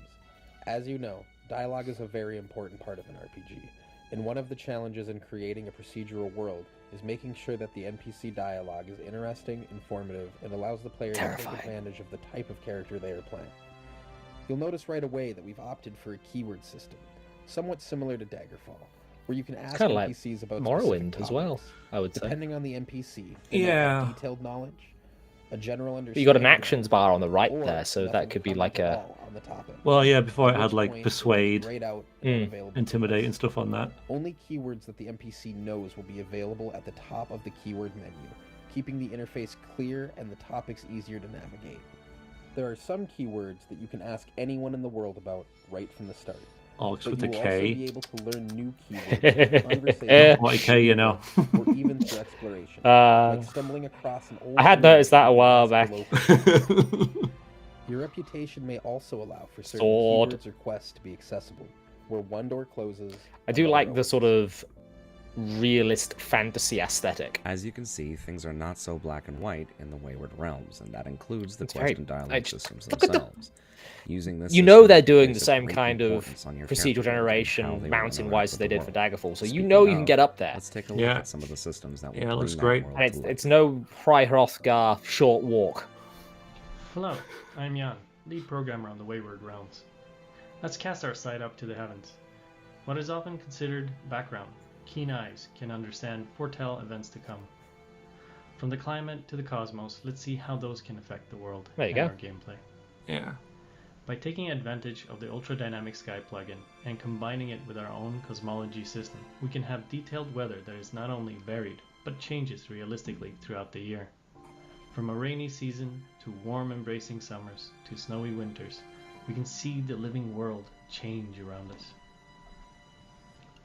Speaker 5: As you know, dialogue is a very important part of an RPG, and one of the challenges in creating a procedural world is making sure that the NPC dialogue is interesting, informative, and allows the player to take advantage of the type of character they are playing. You'll notice right away that we've opted for a keyword system, somewhat similar to Daggerfall, where you can ask
Speaker 1: kinda like
Speaker 5: NPCs about
Speaker 1: Morrowind
Speaker 5: specific
Speaker 1: as well,
Speaker 5: topics.
Speaker 1: I would say.
Speaker 5: Depending on the NPC, they might have detailed knowledge, a general understanding.
Speaker 1: You got an actions bar on the right
Speaker 5: or
Speaker 1: there, so that
Speaker 5: nothing
Speaker 1: could be
Speaker 5: comes
Speaker 1: like
Speaker 5: at
Speaker 1: a...
Speaker 5: all on the topic.
Speaker 2: Well, yeah, before it
Speaker 5: At
Speaker 2: had
Speaker 5: which
Speaker 2: like
Speaker 5: point,
Speaker 2: persuade,
Speaker 5: grayed out and unavailable to
Speaker 2: intimidate, and
Speaker 5: us.
Speaker 2: stuff on that.
Speaker 5: Only keywords that the NPC knows will be available at the top of the keyword menu, keeping the interface clear and the topics easier to navigate. There are some keywords that you can ask anyone in the world about right from the start.
Speaker 2: Orcs
Speaker 5: But
Speaker 2: with
Speaker 5: you
Speaker 2: a
Speaker 5: will also be
Speaker 2: K.
Speaker 5: able to learn new keywords, conversations,
Speaker 2: What a K, you know.
Speaker 5: or even through exploration, like stumbling across an old.
Speaker 1: I had
Speaker 5: ruin
Speaker 1: noticed that a
Speaker 5: and
Speaker 1: while
Speaker 5: ask
Speaker 1: back.
Speaker 5: the locals. Your reputation may also allow for certain
Speaker 1: Sword.
Speaker 5: keywords or quests to be accessible, where one door closes.
Speaker 1: I do
Speaker 5: another
Speaker 1: like the
Speaker 5: opens.
Speaker 1: sort of realist fantasy aesthetic.
Speaker 4: As you can see, things are not so black and white in the Wayward Realms, and that includes the
Speaker 1: It's
Speaker 4: quest
Speaker 1: very-
Speaker 4: and dialogue
Speaker 1: I just-
Speaker 4: systems
Speaker 1: look at the-
Speaker 4: themselves. Using this
Speaker 1: You know
Speaker 4: system
Speaker 1: they're doing
Speaker 4: places
Speaker 1: the same
Speaker 4: great
Speaker 1: kind of
Speaker 4: importance on your
Speaker 1: procedural
Speaker 4: character and how
Speaker 1: generation,
Speaker 4: they will
Speaker 1: mountain-wise, as
Speaker 4: interact
Speaker 1: they
Speaker 4: with
Speaker 1: did
Speaker 4: the
Speaker 1: for
Speaker 4: world.
Speaker 1: Daggerfall, so you
Speaker 4: Speaking
Speaker 1: know you can
Speaker 4: of,
Speaker 1: get up there.
Speaker 4: Let's take a look
Speaker 2: Yeah.
Speaker 4: at some of the systems that will
Speaker 2: Yeah, it looks
Speaker 4: bring that
Speaker 2: great.
Speaker 4: world
Speaker 1: And
Speaker 4: to life.
Speaker 1: it's no Hrothgar short walk.
Speaker 6: Hello, I'm Jan, lead programmer on the Wayward Realms. Let's cast our sight up to the heavens. What is often considered background, keen eyes can understand, foretell events to come. From the climate to the cosmos, let's see how those can affect the world
Speaker 1: There you
Speaker 6: and
Speaker 1: go.
Speaker 6: our gameplay.
Speaker 2: Yeah.
Speaker 6: By taking advantage of the Ultra Dynamic Sky plugin and combining it with our own cosmology system, we can have detailed weather that is not only varied, but changes realistically throughout the year. From a rainy season to warm embracing summers to snowy winters, we can see the living world change around us.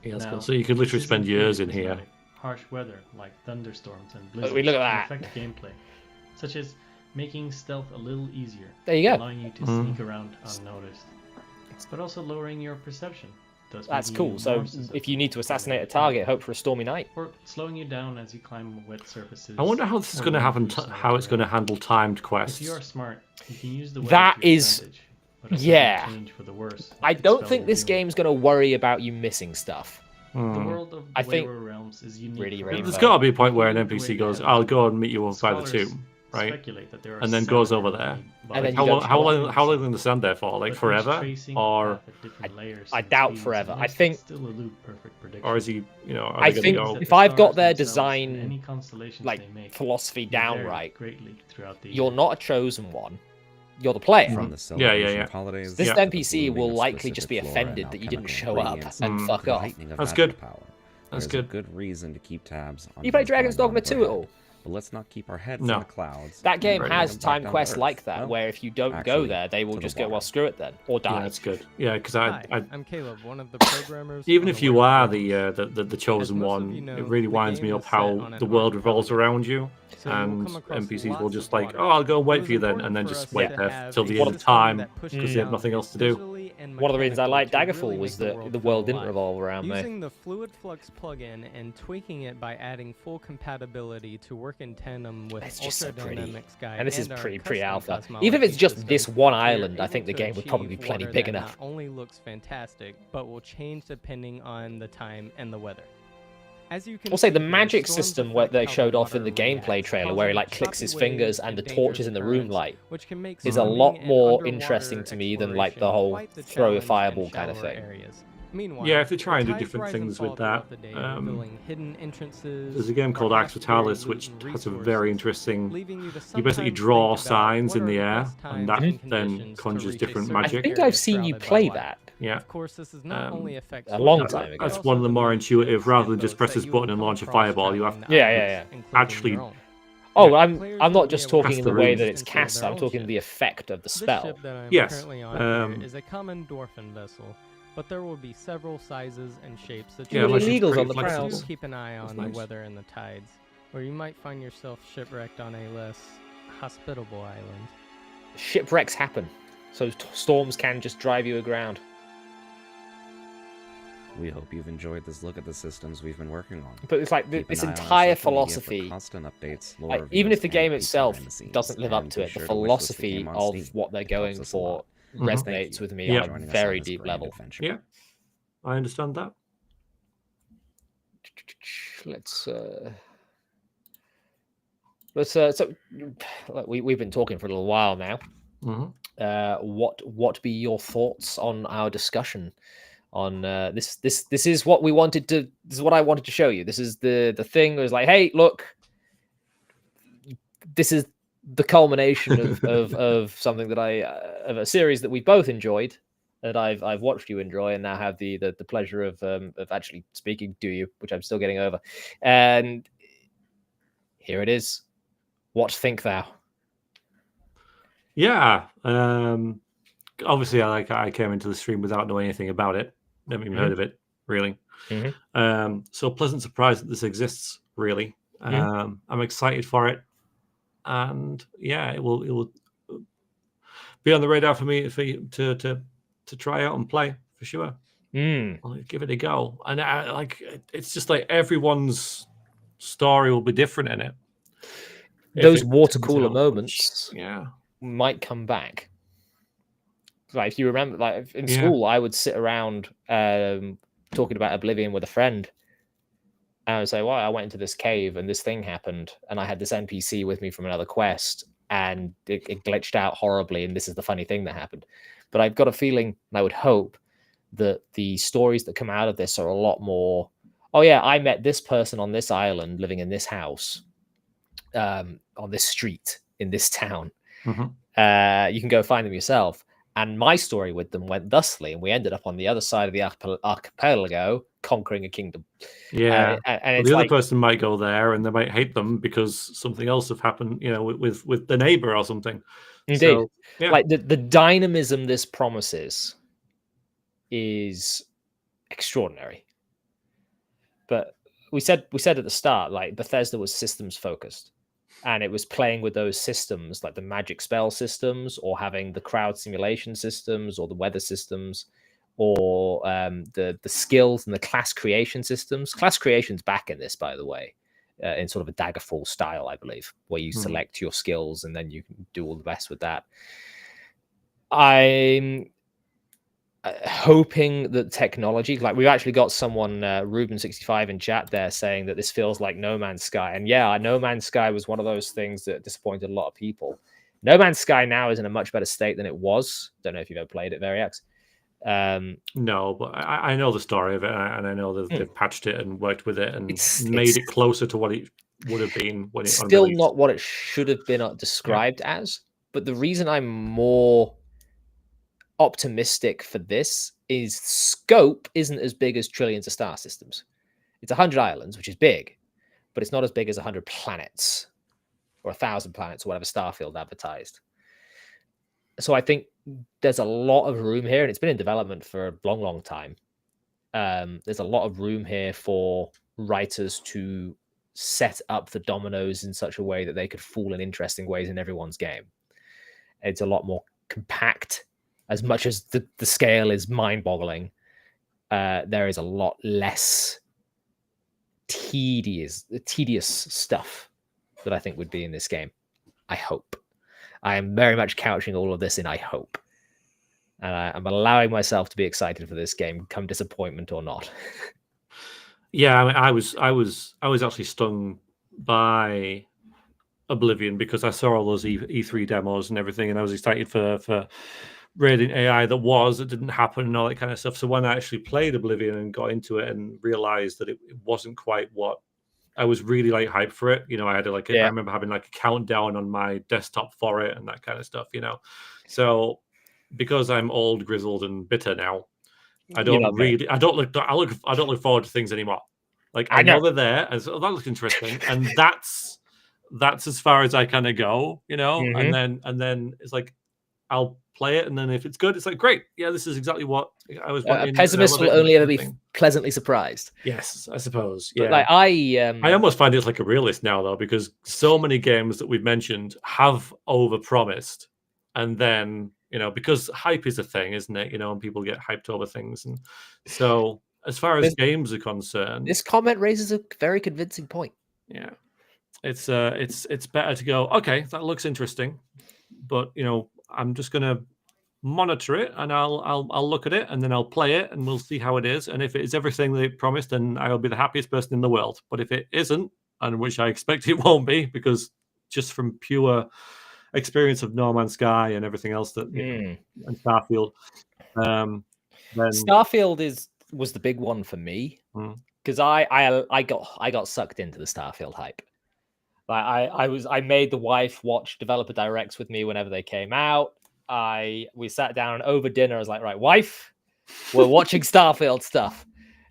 Speaker 2: Yeah, that's
Speaker 6: Now,
Speaker 2: cool. So you could literally
Speaker 6: this
Speaker 2: spend
Speaker 6: isn't
Speaker 2: years in
Speaker 6: fully
Speaker 2: here.
Speaker 6: cosmetic. Harsh weather like thunderstorms and
Speaker 1: Look,
Speaker 6: blizzards
Speaker 1: look at
Speaker 6: can
Speaker 1: that.
Speaker 6: affect gameplay, such as making stealth a little easier,
Speaker 1: There you go.
Speaker 6: allowing you to
Speaker 2: Mhm.
Speaker 6: sneak around unnoticed, but also lowering your perception. Thus
Speaker 1: That's
Speaker 6: making
Speaker 1: cool.
Speaker 6: you
Speaker 1: So
Speaker 6: more
Speaker 1: if
Speaker 6: susceptible
Speaker 1: you need to
Speaker 6: to
Speaker 1: assassinate a
Speaker 6: enemy
Speaker 1: target, hope for a stormy night.
Speaker 6: or slowing you down as you climb wet surfaces.
Speaker 2: I wonder how this is
Speaker 6: or
Speaker 2: going to
Speaker 6: run
Speaker 2: happen.
Speaker 6: through snowy
Speaker 2: How it's going to
Speaker 6: terrain.
Speaker 2: handle timed
Speaker 6: If
Speaker 2: quests.
Speaker 6: you are smart, you can use the weather
Speaker 1: That
Speaker 6: to your
Speaker 1: is-
Speaker 6: advantage, but it doesn't
Speaker 1: yeah.
Speaker 6: change for the worse.
Speaker 1: I
Speaker 6: if
Speaker 1: don't
Speaker 6: spell
Speaker 1: think this
Speaker 6: revealing.
Speaker 1: game's going to worry about you missing stuff.
Speaker 6: The
Speaker 2: Hmm.
Speaker 6: world of
Speaker 1: I
Speaker 6: the
Speaker 1: think
Speaker 6: Wayward Realms is unique.
Speaker 1: really
Speaker 6: for
Speaker 1: rainbow.
Speaker 2: There's
Speaker 6: us.
Speaker 2: got to be a point where an
Speaker 6: Even the
Speaker 2: NPC
Speaker 6: way
Speaker 2: goes,
Speaker 6: the
Speaker 2: "I'll go and meet you over by the
Speaker 6: scholars
Speaker 2: tomb," right?
Speaker 6: speculate that there are
Speaker 2: And then goes
Speaker 6: 7
Speaker 2: over there.
Speaker 6: enemy
Speaker 1: And then
Speaker 6: bodies.
Speaker 1: you
Speaker 2: How
Speaker 1: go
Speaker 2: long?
Speaker 1: to
Speaker 2: How
Speaker 1: the
Speaker 2: long? How long are they going to stand there for? Like
Speaker 6: But
Speaker 2: forever,
Speaker 6: tracing the
Speaker 2: or
Speaker 6: path at different layers
Speaker 1: I
Speaker 6: and
Speaker 1: doubt
Speaker 6: speeds
Speaker 1: forever. I
Speaker 6: makes it
Speaker 1: think-
Speaker 6: still elude perfect prediction.
Speaker 2: or is he? You know, are
Speaker 1: I
Speaker 2: they
Speaker 1: think
Speaker 2: going to go?
Speaker 1: if I've got
Speaker 6: stars
Speaker 1: their
Speaker 6: themselves and
Speaker 1: design,
Speaker 6: any constellations
Speaker 1: like,
Speaker 6: they make
Speaker 1: philosophy
Speaker 6: will
Speaker 1: down
Speaker 6: vary
Speaker 1: right,
Speaker 6: greatly throughout the
Speaker 1: you're
Speaker 6: year.
Speaker 1: not a chosen one. You're the player.
Speaker 4: From the
Speaker 2: Yeah, yeah,
Speaker 4: celebration
Speaker 2: yeah.
Speaker 4: of holidays
Speaker 1: This
Speaker 4: to the
Speaker 1: NPC
Speaker 4: blooming
Speaker 1: will
Speaker 4: of
Speaker 1: likely just
Speaker 4: specific
Speaker 1: be
Speaker 4: flora
Speaker 1: offended
Speaker 4: and
Speaker 1: that you didn't
Speaker 4: alchemical
Speaker 1: show up
Speaker 4: ingredients
Speaker 1: and
Speaker 2: Mm.
Speaker 1: fuck
Speaker 4: to the
Speaker 1: off.
Speaker 4: heightening of
Speaker 2: That's
Speaker 4: magic
Speaker 2: good.
Speaker 4: Power.
Speaker 2: That's
Speaker 4: There's
Speaker 2: good.
Speaker 4: a good reason to keep tabs on
Speaker 1: You play
Speaker 4: what's
Speaker 1: Dragon's
Speaker 4: going on
Speaker 1: Dogma 2 at all?
Speaker 4: overhead. But let's not keep our heads
Speaker 2: No.
Speaker 4: in the clouds.
Speaker 1: That game
Speaker 2: Right.
Speaker 1: has
Speaker 4: Back
Speaker 1: time
Speaker 4: down to
Speaker 1: quests
Speaker 4: Earth.
Speaker 1: like that,
Speaker 4: Well,
Speaker 1: where if you don't go
Speaker 4: actually,
Speaker 1: there, they will
Speaker 4: to the
Speaker 1: just go,
Speaker 4: water.
Speaker 1: well, screw it then, or die.
Speaker 2: Yeah, that's good. Yeah, because
Speaker 7: Hi,
Speaker 2: I
Speaker 7: I'm Caleb, one of the programmers.
Speaker 2: even
Speaker 7: on
Speaker 2: if
Speaker 7: the
Speaker 2: you
Speaker 7: Wayward
Speaker 2: are
Speaker 7: Realms.
Speaker 2: the chosen
Speaker 7: most of
Speaker 2: one,
Speaker 7: you know,
Speaker 2: it really
Speaker 7: the
Speaker 2: winds me
Speaker 7: game
Speaker 2: up
Speaker 7: is set
Speaker 2: how
Speaker 7: on an
Speaker 2: the world revolves
Speaker 7: archipelago.
Speaker 2: around you,
Speaker 7: So you will
Speaker 2: and
Speaker 7: come across
Speaker 2: NPCs will
Speaker 7: lots
Speaker 2: just
Speaker 7: of
Speaker 2: like,
Speaker 7: water.
Speaker 2: oh, I'll go and
Speaker 7: It
Speaker 2: wait
Speaker 7: was
Speaker 2: for you then,
Speaker 7: important
Speaker 2: and then
Speaker 7: for
Speaker 2: just
Speaker 7: us
Speaker 2: wait
Speaker 7: to
Speaker 2: there
Speaker 7: have
Speaker 2: till
Speaker 7: a
Speaker 2: the end of
Speaker 7: system
Speaker 2: time
Speaker 7: that pushed
Speaker 2: because you have
Speaker 7: down
Speaker 2: nothing else to do.
Speaker 7: visually and
Speaker 1: One of the reasons I like
Speaker 7: mechanically to
Speaker 1: Daggerfall
Speaker 7: really
Speaker 1: was
Speaker 7: make
Speaker 1: that
Speaker 7: world
Speaker 1: the
Speaker 7: feel
Speaker 1: world didn't
Speaker 7: alive.
Speaker 1: revolve around me.
Speaker 7: Using the Fluid Flux plugin and tweaking it by adding full compatibility to work in tandem with
Speaker 1: It's just so
Speaker 7: Ultra
Speaker 1: pretty.
Speaker 7: Dynamic Sky
Speaker 1: And this is
Speaker 7: our
Speaker 1: pre-alpha.
Speaker 7: custom
Speaker 1: Even if it's
Speaker 7: cosmology
Speaker 1: just
Speaker 7: system,
Speaker 1: this one
Speaker 7: we are
Speaker 1: island, I
Speaker 7: able
Speaker 1: think the
Speaker 7: to
Speaker 1: game would probably be
Speaker 7: achieve
Speaker 1: plenty
Speaker 7: water
Speaker 1: big
Speaker 7: that
Speaker 1: enough.
Speaker 7: Not only looks fantastic, but will change depending on the time and the weather. As you can
Speaker 1: Also,
Speaker 7: see
Speaker 1: the
Speaker 7: here,
Speaker 1: magic
Speaker 7: storms
Speaker 1: system where
Speaker 7: affect
Speaker 1: they
Speaker 7: how
Speaker 1: showed off
Speaker 7: water
Speaker 1: in the gameplay
Speaker 7: reacts,
Speaker 1: trailer, where he
Speaker 7: causing
Speaker 1: like clicks
Speaker 7: choppy
Speaker 1: his fingers
Speaker 7: waves
Speaker 1: and the
Speaker 7: dangerous
Speaker 1: torches in the room
Speaker 7: currents,
Speaker 1: light,
Speaker 7: which can make
Speaker 1: is a
Speaker 7: swimming
Speaker 1: lot
Speaker 7: and
Speaker 1: more
Speaker 7: underwater
Speaker 1: interesting to me than like the
Speaker 7: exploration
Speaker 1: whole
Speaker 7: quite the
Speaker 1: throw a
Speaker 7: challenge in
Speaker 1: fireball kind of
Speaker 7: shallower
Speaker 1: thing.
Speaker 7: areas. Meanwhile,
Speaker 2: Yeah, if they try and do
Speaker 7: the tides
Speaker 2: different
Speaker 7: rise and
Speaker 2: things
Speaker 7: fall
Speaker 2: with that,
Speaker 7: throughout the day, revealing hidden entrances,
Speaker 2: there's a game
Speaker 7: or
Speaker 2: called Axe
Speaker 7: half-buried
Speaker 2: Fatalis,
Speaker 7: loot
Speaker 2: which
Speaker 7: and
Speaker 2: has a
Speaker 7: resources,
Speaker 2: very interesting.
Speaker 7: leaving you to
Speaker 2: You basically
Speaker 7: sometimes
Speaker 2: draw
Speaker 7: think about
Speaker 2: signs
Speaker 7: what
Speaker 2: in
Speaker 7: are
Speaker 2: the
Speaker 7: the
Speaker 2: air,
Speaker 7: best
Speaker 2: and
Speaker 7: times
Speaker 2: that
Speaker 7: and
Speaker 2: then
Speaker 7: conditions to
Speaker 2: conjures
Speaker 7: reach a
Speaker 2: different
Speaker 7: certain
Speaker 1: I
Speaker 2: magic.
Speaker 1: think
Speaker 7: area
Speaker 1: I've seen you
Speaker 7: shrouded by
Speaker 1: play
Speaker 7: light.
Speaker 1: that.
Speaker 2: Yeah,
Speaker 7: Of course, this is not only affects
Speaker 1: a long
Speaker 7: swimming,
Speaker 1: time
Speaker 7: but
Speaker 1: ago.
Speaker 2: that's
Speaker 7: also
Speaker 2: one of the more
Speaker 7: loot
Speaker 2: intuitive.
Speaker 7: ships
Speaker 2: Rather than
Speaker 7: and
Speaker 2: just
Speaker 7: boats
Speaker 2: press
Speaker 7: that
Speaker 2: this
Speaker 7: you will
Speaker 2: button and
Speaker 7: come
Speaker 2: launch a
Speaker 7: across
Speaker 2: fireball, you have
Speaker 7: traveling
Speaker 2: to
Speaker 7: the
Speaker 1: Yeah,
Speaker 7: islands,
Speaker 1: yeah, yeah.
Speaker 7: including
Speaker 2: actually
Speaker 7: your own.
Speaker 1: Oh,
Speaker 2: Yeah.
Speaker 1: I'm
Speaker 7: Players
Speaker 1: not
Speaker 7: will be
Speaker 1: just
Speaker 7: able to
Speaker 1: talking in the
Speaker 2: Cast
Speaker 1: way
Speaker 2: the
Speaker 1: that
Speaker 2: runes.
Speaker 1: it's cast. I'm talking the effect of the
Speaker 7: This
Speaker 1: spell.
Speaker 7: ship that I'm
Speaker 2: Yes,
Speaker 7: currently on here is a common dwarfen vessel, but there will be several sizes and shapes that
Speaker 2: Yeah,
Speaker 7: you
Speaker 1: Little
Speaker 2: like
Speaker 7: can
Speaker 2: it's
Speaker 1: illegals on the
Speaker 2: pretty
Speaker 7: do
Speaker 2: flexible.
Speaker 7: keep an eye
Speaker 2: That's
Speaker 7: on the
Speaker 2: nice.
Speaker 7: weather and the tides, or you might find yourself shipwrecked on a less hospitable island.
Speaker 1: Shipwrecks happen, so storms can just drive you aground.
Speaker 4: We hope you've enjoyed this look at the systems we've been working on.
Speaker 1: But it's like
Speaker 4: Keep
Speaker 1: this
Speaker 4: an eye on our
Speaker 1: entire
Speaker 4: social media for
Speaker 1: philosophy.
Speaker 4: constant updates, lore
Speaker 1: Like,
Speaker 4: reviews,
Speaker 1: even if the
Speaker 4: and
Speaker 1: game
Speaker 4: peeks
Speaker 1: itself
Speaker 4: behind the scenes.
Speaker 1: doesn't live up
Speaker 4: And
Speaker 1: to
Speaker 4: be
Speaker 1: it, the
Speaker 4: sure to wish list the
Speaker 1: philosophy
Speaker 4: game on
Speaker 1: of
Speaker 4: Steam.
Speaker 1: what they're
Speaker 4: It helps
Speaker 1: going
Speaker 4: us a lot.
Speaker 1: for
Speaker 2: Mhm.
Speaker 4: Thank
Speaker 1: resonates
Speaker 4: you
Speaker 1: with me
Speaker 4: for
Speaker 1: on a
Speaker 4: joining us
Speaker 1: very
Speaker 4: this
Speaker 1: deep
Speaker 4: grand
Speaker 1: level.
Speaker 4: adventure.
Speaker 2: Yeah, I understand that.
Speaker 1: Let's so look, we've been talking for a little while now.
Speaker 2: Mm-hmm.
Speaker 1: What be your thoughts on our discussion on this is what we wanted to this is what I wanted to show you. This is the thing that was like, hey, look, this is the culmination of something that of a series that we both enjoyed, that I've watched you enjoy, and now have the pleasure of actually speaking to you, which I'm still getting over. And here it is. What think thou?
Speaker 2: Yeah. Obviously, I came into the stream without knowing anything about it. Never even heard of it, really. So pleasant surprise that this exists. Really, I'm excited for it, and yeah, it will be on the radar for me to try out and play for sure. I'll give it a go, and it's just like everyone's story will be different in it.
Speaker 1: Those
Speaker 2: If it
Speaker 1: water
Speaker 2: turns
Speaker 1: cooler
Speaker 2: out,
Speaker 1: moments
Speaker 2: yeah,
Speaker 1: might come back. Like, if you remember, like in
Speaker 2: Yeah.
Speaker 1: school, I would sit around talking about Oblivion with a friend, and I would say, well, I went into this cave and this thing happened, and I had this NPC with me from another quest, and it glitched out horribly, and this is the funny thing that happened. But I've got a feeling, and I would hope, that the stories that come out of this are a lot more, oh yeah, I met this person on this island living in this house, on this street in this town. You can go find them yourself. And my story with them went thusly, and we ended up on the other side of the archipelago, conquering a kingdom.
Speaker 2: Yeah,
Speaker 1: and it's
Speaker 2: the other
Speaker 1: like,
Speaker 2: person might go there, and they might hate them because something else have happened, you know, with the neighbor or something.
Speaker 1: indeed,
Speaker 2: So, yeah.
Speaker 1: like the dynamism this promises is extraordinary. But we said at the start, like, Bethesda was systems focused, and it was playing with those systems, like the magic spell systems, or having the crowd simulation systems, or the weather systems, or the skills and the class creation systems. Class creation's back in this, by the way, in sort of a Daggerfall style, I believe, where you select your skills and then you can do all the best with that. I'm hoping that technology, like, we've actually got someone, Ruben65 in chat there, saying that this feels like No Man's Sky. And yeah, No Man's Sky was one of those things that disappointed a lot of people. No Man's Sky now is in a much better state than it was. Don't know if you've ever played it, Veriax.
Speaker 2: No, but I know the story of it, and I know that they've patched it and worked with it and
Speaker 1: It's
Speaker 2: made it closer to what it would have been when it
Speaker 1: still
Speaker 2: unreleased.
Speaker 1: not what it should have been described as. But the reason I'm more optimistic for this is scope isn't as big as trillions of star systems. It's 100 islands, which is big, but it's not as big as 100 planets. or 1,000 planets, or whatever Starfield advertised. So I think there's a lot of room here, and it's been in development for a long, long time. There's a lot of room here for writers to set up the dominoes in such a way that they could fall in interesting ways in everyone's game. It's a lot more compact. As much as the scale is mind-boggling, there is a lot less tedious stuff that I think would be in this game. I hope. I am very much couching all of this in I hope. And I'm allowing myself to be excited for this game, come disappointment or not.
Speaker 2: Yeah, I mean, I was actually stung by Oblivion because I saw all those E3 demos and everything, and I was excited for Radiant AI that didn't happen and all that kind of stuff. So when I actually played Oblivion and got into it and realized that it wasn't quite what I was really like hyped for it, I had I remember having like a countdown on my desktop for it and that kind of stuff, So because I'm old, grizzled, and bitter now, I don't look forward to things anymore. Like I know they're there, and so that looks interesting, and that's as far as I kind of go,
Speaker 1: Mm-hmm.
Speaker 2: and then it's like I'll play it, and then if it's good, it's like great, yeah, this is exactly what I was wanting.
Speaker 1: A pessimist will only ever be pleasantly surprised.
Speaker 2: Yes, I suppose.
Speaker 1: But
Speaker 2: yeah,
Speaker 1: I
Speaker 2: almost find it like a realist now, though, because so many games that we've mentioned have overpromised, and then because hype is a thing, isn't it? And people get hyped over things, and so as far as games are concerned,
Speaker 1: this comment raises a very convincing point.
Speaker 2: Yeah, it's better to go, okay, that looks interesting, but I'm just gonna monitor it, and I'll look at it, and then I'll play it, and we'll see how it is. And if it is everything they promised, then I'll be the happiest person in the world. But if it isn't, and which I expect it won't be, because just from pure experience of No Man's Sky and everything else that and Starfield, then
Speaker 1: Starfield was the big one for me because I got sucked into the Starfield hype. Like I made the wife watch developer directs with me whenever they came out. We sat down and over dinner I was like, right, wife, we're watching Starfield stuff.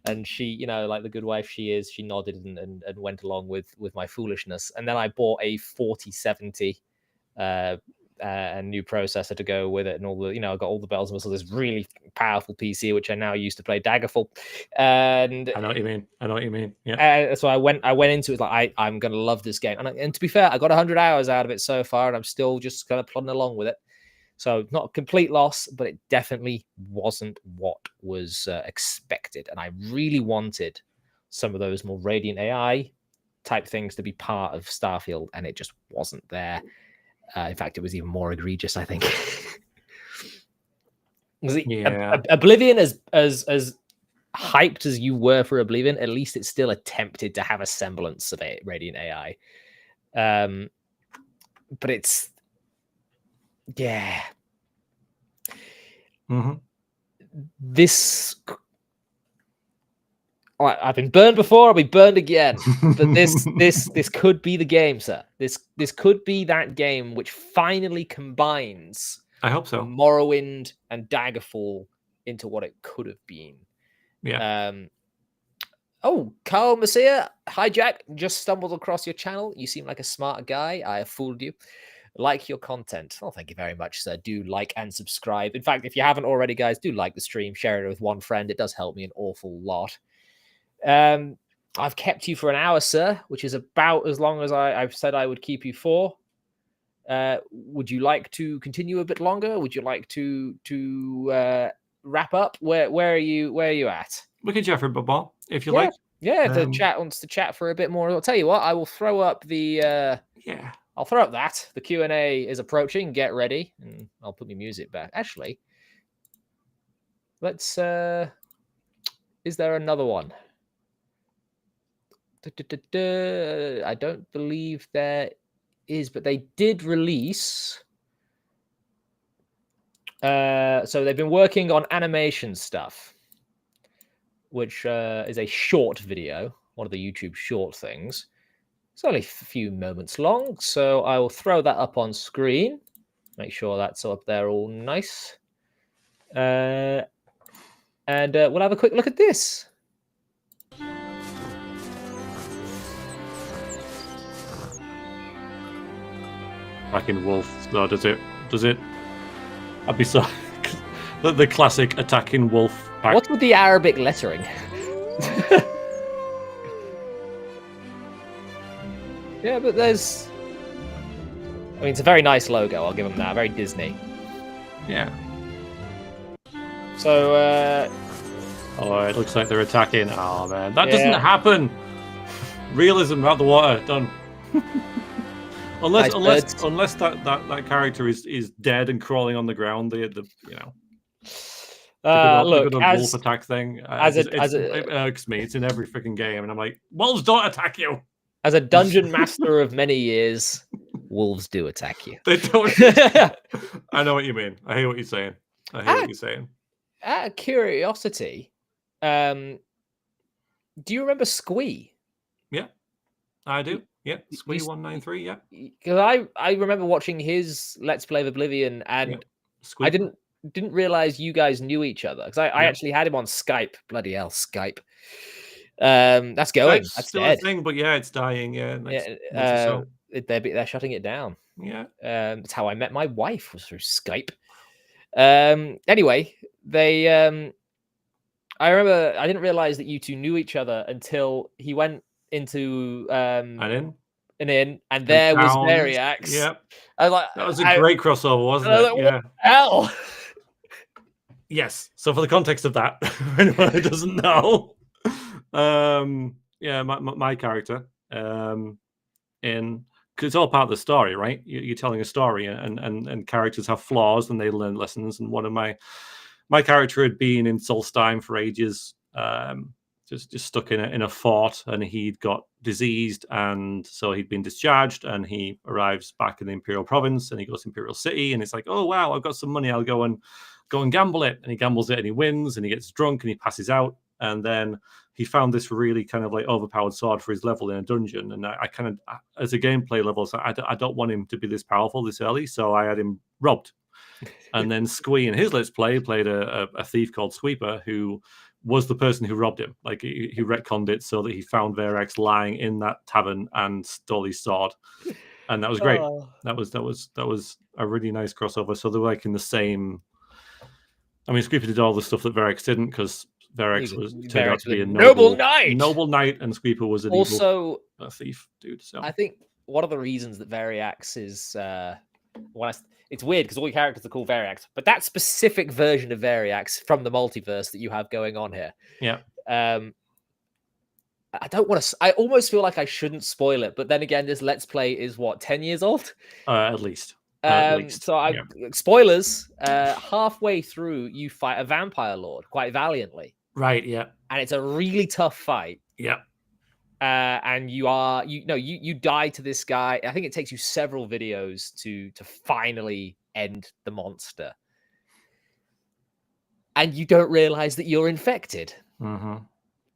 Speaker 1: And she, like the good wife she is, she nodded and went along with my foolishness. And then I bought a 4070 a new processor to go with it, and all the I got all the bells and whistles. This really powerful PC, which I now use to play Daggerfall. And
Speaker 2: I know what you mean. Yeah.
Speaker 1: So I went into it like I'm gonna love this game, and to be fair, I got 100 hours out of it so far, and I'm still just kind of plodding along with it. So not a complete loss, but it definitely wasn't what was expected, and I really wanted some of those more Radiant AI type things to be part of Starfield, and it just wasn't there. In fact, it was even more egregious, I think. Oblivion, as hyped as you were for Oblivion, at least it still attempted to have a semblance of a Radiant AI. But it's this. I've been burned before. I'll be burned again. But this could be the game, sir. This could be that game which finally combines.
Speaker 2: I hope so.
Speaker 1: Morrowind and Daggerfall into what it could have been.
Speaker 2: Yeah.
Speaker 1: Carl Messiah, hi Jack. Just stumbled across your channel. You seem like a smart guy. I have fooled you. Like your content. Oh, thank you very much, sir. Do like and subscribe. In fact, if you haven't already, guys, do like the stream. Share it with one friend. It does help me an awful lot. I've kept you for an hour, sir, which is about as long as I've said I would keep you for. Would you like to continue a bit longer? Would you like to wrap up? Where are you at?
Speaker 2: We can chat for a bit more if you like.
Speaker 1: Yeah, if the chat wants to chat for a bit more, I'll tell you what. I will throw up the I'll throw up that the Q&A is approaching. Get ready, and I'll put my music back. Actually, let's. Is there another one? I don't believe there is, but they did release. So they've been working on animation stuff, which is a short video, one of the YouTube short things. It's only a few moments long, so I will throw that up on screen. Make sure that's up there all nice. And we'll have a quick look at this.
Speaker 2: attacking wolf, though, does it? Does it? I'd be so the classic attacking wolf. Pack.
Speaker 1: What's with the Arabic lettering? Yeah, but there's. I mean, it's a very nice logo. I'll give them that. Very Disney.
Speaker 2: Yeah.
Speaker 1: So.
Speaker 2: Oh, it looks like they're attacking. Oh man, that doesn't happen. Realism out the water. Done. unless that character is dead and crawling on the ground. The
Speaker 1: Look,
Speaker 2: wolf attack thing. It irks me. It's in every freaking game, and I'm like, wolves don't attack you.
Speaker 1: As a dungeon master of many years, wolves do attack you.
Speaker 2: They don't. I know what you mean. I hear what you're saying. Out
Speaker 1: of curiosity, do you remember Squee?
Speaker 2: Yeah, I do. Yeah, Squee 193. Yeah,
Speaker 1: because I remember watching his Let's Play of Oblivion, and I didn't realize you guys knew each other because I actually had him on Skype. Bloody hell, Skype. That's going. That's
Speaker 2: still
Speaker 1: dead.
Speaker 2: a thing, but yeah, it's dying. Yeah,
Speaker 1: they're shutting it down.
Speaker 2: Yeah,
Speaker 1: that's how I met my wife, was through Skype. Anyway, they. I remember I didn't realize that you two knew each other until he went into an inn, and there was Veriax.
Speaker 2: Yep,
Speaker 1: I was like,
Speaker 2: that was a great crossover, wasn't it?
Speaker 1: Like, what the hell?
Speaker 2: Yes. So for the context of that, for anyone who doesn't know, my character, because it's all part of the story, right? You're telling a story, and characters have flaws, and they learn lessons. And one of my character had been in Solstheim for ages, just stuck in a fort, and he'd got diseased, and so he'd been discharged, and he arrives back in the Imperial Province, and he goes to Imperial City, and it's like, oh wow, I've got some money, I'll go and gamble it, and he gambles it, and he wins, and he gets drunk, and he passes out, and then he found this really kind of like overpowered sword for his level in a dungeon, and I kind of, as a gameplay level, so I don't want him to be this powerful this early, so I had him robbed. And then Squee in his Let's Play played a thief called Sweeper, who was the person who robbed him. Like he retconned it so that he found Veriax lying in that tavern and stole his sword, and that was great. That was a really nice crossover. So they were like in the same. I mean, Sweeper did all the stuff that Veriax didn't, because Veriax turned out to be a noble knight, and Sweeper was an evil thief dude. So
Speaker 1: I think one of the reasons that Veriax is it's weird because all your characters are called Veriax, but that specific version of Veriax from the multiverse that you have going on here.
Speaker 2: Yeah.
Speaker 1: I don't want to. I almost feel like I shouldn't spoil it, but then again, this Let's Play is what, 10 years old?
Speaker 2: At least.
Speaker 1: So spoilers. Halfway through, you fight a vampire lord quite valiantly.
Speaker 2: Right. Yeah.
Speaker 1: And it's a really tough fight.
Speaker 2: Yeah.
Speaker 1: And you die to this guy. I think it takes you several videos to finally end the monster, and you don't realize that you're infected.
Speaker 2: Mm-hmm.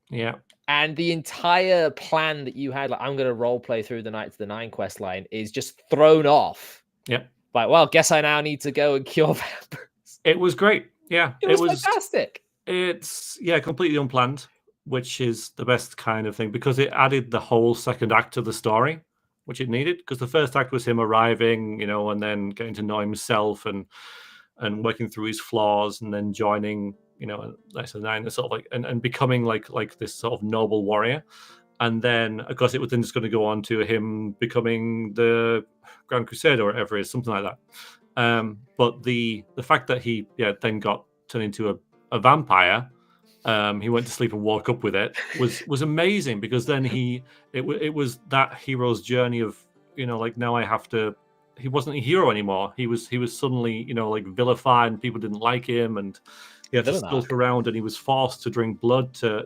Speaker 2: Yeah.
Speaker 1: And the entire plan that you had, like, I'm going to role play through the Knights of the Nine quest line, is just thrown off.
Speaker 2: Yep.
Speaker 1: Like, well, guess I now need to go and cure vampires.
Speaker 2: It was great. Yeah.
Speaker 1: It was fantastic.
Speaker 2: It's completely unplanned, which is the best kind of thing, because it added the whole second act to the story, which it needed. Because the first act was him arriving, and then getting to know himself and working through his flaws, and then joining, Knights of the Nine, sort of like and becoming like this sort of noble warrior. And then, of course, it was then just going to go on to him becoming the Grand Crusader or whatever it is, something like that. But the fact that he then got turned into a vampire. He went to sleep and woke up with it was amazing, because then it was that hero's journey of, now I have to. He wasn't a hero anymore. He was suddenly vilified, and people didn't like him, and he had to skulk around, and he was forced to drink blood to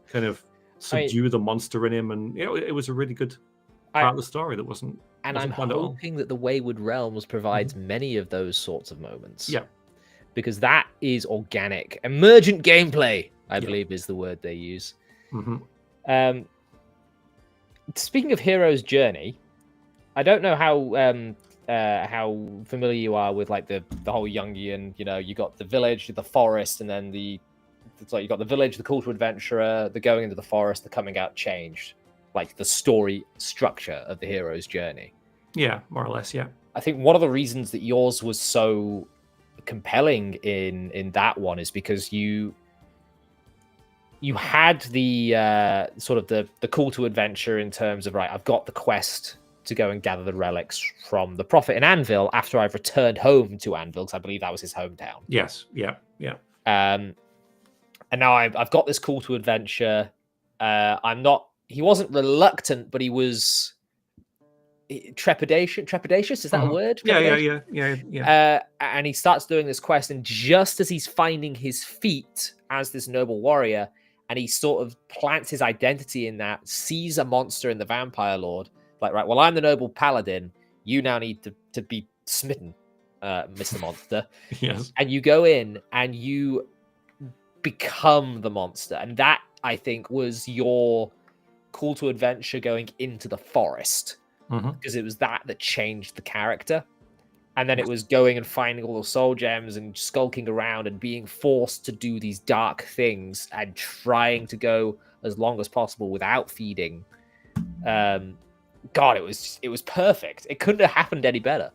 Speaker 2: kind of subdue the monster in him, and it was a really good part of the story that wasn't.
Speaker 1: And I'm hoping that the Wayward Realms provides many of those sorts of moments.
Speaker 2: Yeah.
Speaker 1: Because that is organic, emergent gameplay, I believe is the word they use.
Speaker 2: Mm-hmm.
Speaker 1: Speaking of hero's journey, I don't know how familiar you are with like the whole Jungian. You got the village, the forest, and then you got the village, the call to adventurer, the going into the forest, the coming out changed, like the story structure of the hero's journey.
Speaker 2: Yeah, more or less. Yeah.
Speaker 1: I think one of the reasons that yours was so compelling in that one is because you had the sort of the call to adventure in terms of, right, I've got the quest to go and gather the relics from the Prophet in Anvil after I've returned home to Anvil, because I believe that was his hometown.
Speaker 2: Yes. Yeah. Yeah.
Speaker 1: And now I've got this call to adventure. He wasn't reluctant, but he was trepidatious. Is that a word?
Speaker 2: Yeah.
Speaker 1: And he starts doing this quest, and just as he's finding his feet as this noble warrior, and he sort of plants his identity in that, sees a monster in the Vampire Lord, like, right, well, I'm the noble paladin. You now need to be smitten, Mr. Monster.
Speaker 2: Yes.
Speaker 1: And you go in and you become the monster. And that, I think, was your call to adventure going into the forest. Because it was that changed the character. And then it was going and finding all the soul gems and skulking around and being forced to do these dark things and trying to go as long as possible without feeding. God, it was perfect. It couldn't have happened any better.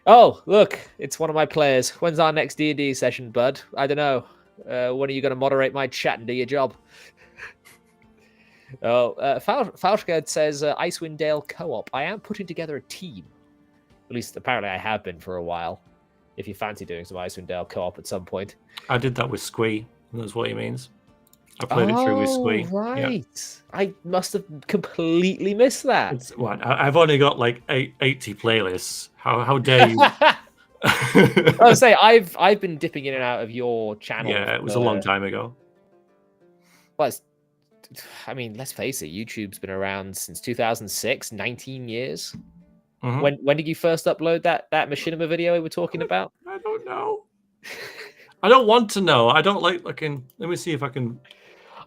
Speaker 1: Oh, look, it's one of my players. When's our next D&D session, bud? I don't know. When are you going to moderate my chat and do your job? Falchgard says Icewind Dale co-op. I am putting together a team. At least apparently I have been for a while. If you fancy doing some Icewind Dale co-op at some point.
Speaker 2: I did that with Squee. That's what he means. I played it through with Squee.
Speaker 1: Right. Yeah. I must have completely missed that.
Speaker 2: I've only got like 80 playlists. How dare you?
Speaker 1: I would say I've been dipping in and out of your channel.
Speaker 2: Yeah, it was a long time ago.
Speaker 1: Well, I mean, let's face it, YouTube's been around since 2006, 19 years. When did you first upload that machinima video we were talking about?
Speaker 2: I don't know. I don't want to know. I don't like looking. Let me see if I can.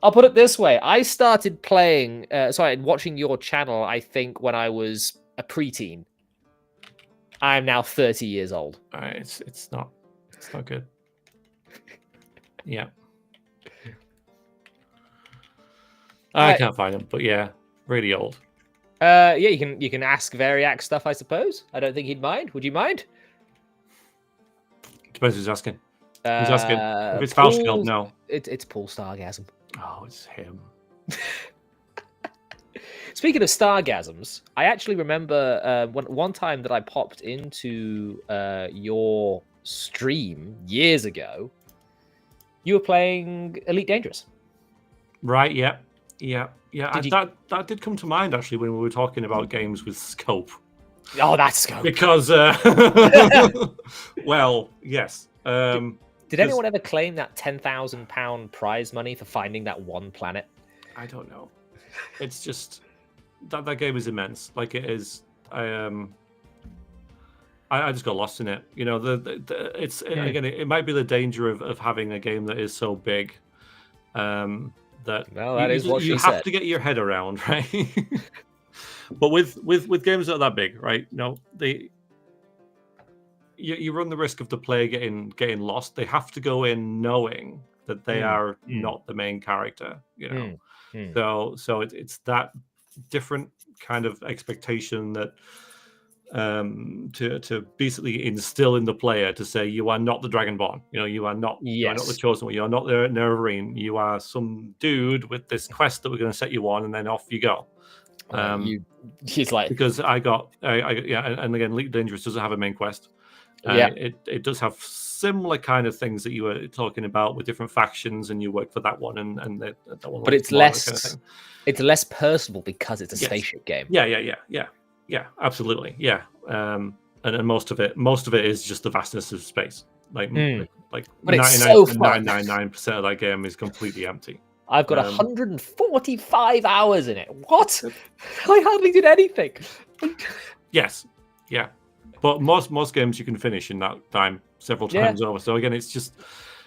Speaker 1: I'll put it this way. I started watching your channel, I think, when I was a preteen. I'm now 30 years old.
Speaker 2: It's not good. Yeah. I can't find him, but yeah, really old.
Speaker 1: Yeah, you can ask Veriax stuff, I suppose. I don't think he'd mind. Would you mind?
Speaker 2: Depends who's asking. Who's asking? If it's Falchgard, no.
Speaker 1: It's Paul Stargasm.
Speaker 2: Oh, it's him.
Speaker 1: Speaking of Stargasms, I actually remember one time that I popped into your stream years ago. You were playing Elite Dangerous.
Speaker 2: Right, yeah. That did come to mind, actually, when we were talking about games with scope.
Speaker 1: Oh, that's scope.
Speaker 2: Because, well, yes.
Speaker 1: Did anyone ever claim that £10,000 prize money for finding that one planet?
Speaker 2: I don't know. It's just that game is immense. Like, it is. I just got lost in it. You know, again, it might be the danger of having a game that is so big. You have to get your head around, right? But with games that are that big, right? No, you run the risk of the player getting lost. They have to go in knowing that they are not the main character, you know. So it's that different kind of expectation that to basically instill in the player to say you are not the Dragonborn, you know, you are not the Chosen One, you are not the Nervarine, you are some dude with this quest that we're going to set you on, and then off you go.
Speaker 1: He's like,
Speaker 2: because I got and again, Elite Dangerous doesn't have a main quest. It does have similar kind of things that you were talking about with different factions, and you work for that one and that one.
Speaker 1: But it's less kind of thing. It's less personal because it's a spaceship game.
Speaker 2: Yeah, absolutely. Yeah. And most of it is just the vastness of space. Like 99.999% of that game is completely empty.
Speaker 1: I've got 145 hours in it. What? I hardly did anything.
Speaker 2: Yes. Yeah. But most games you can finish in that time several times over. So again, it's just,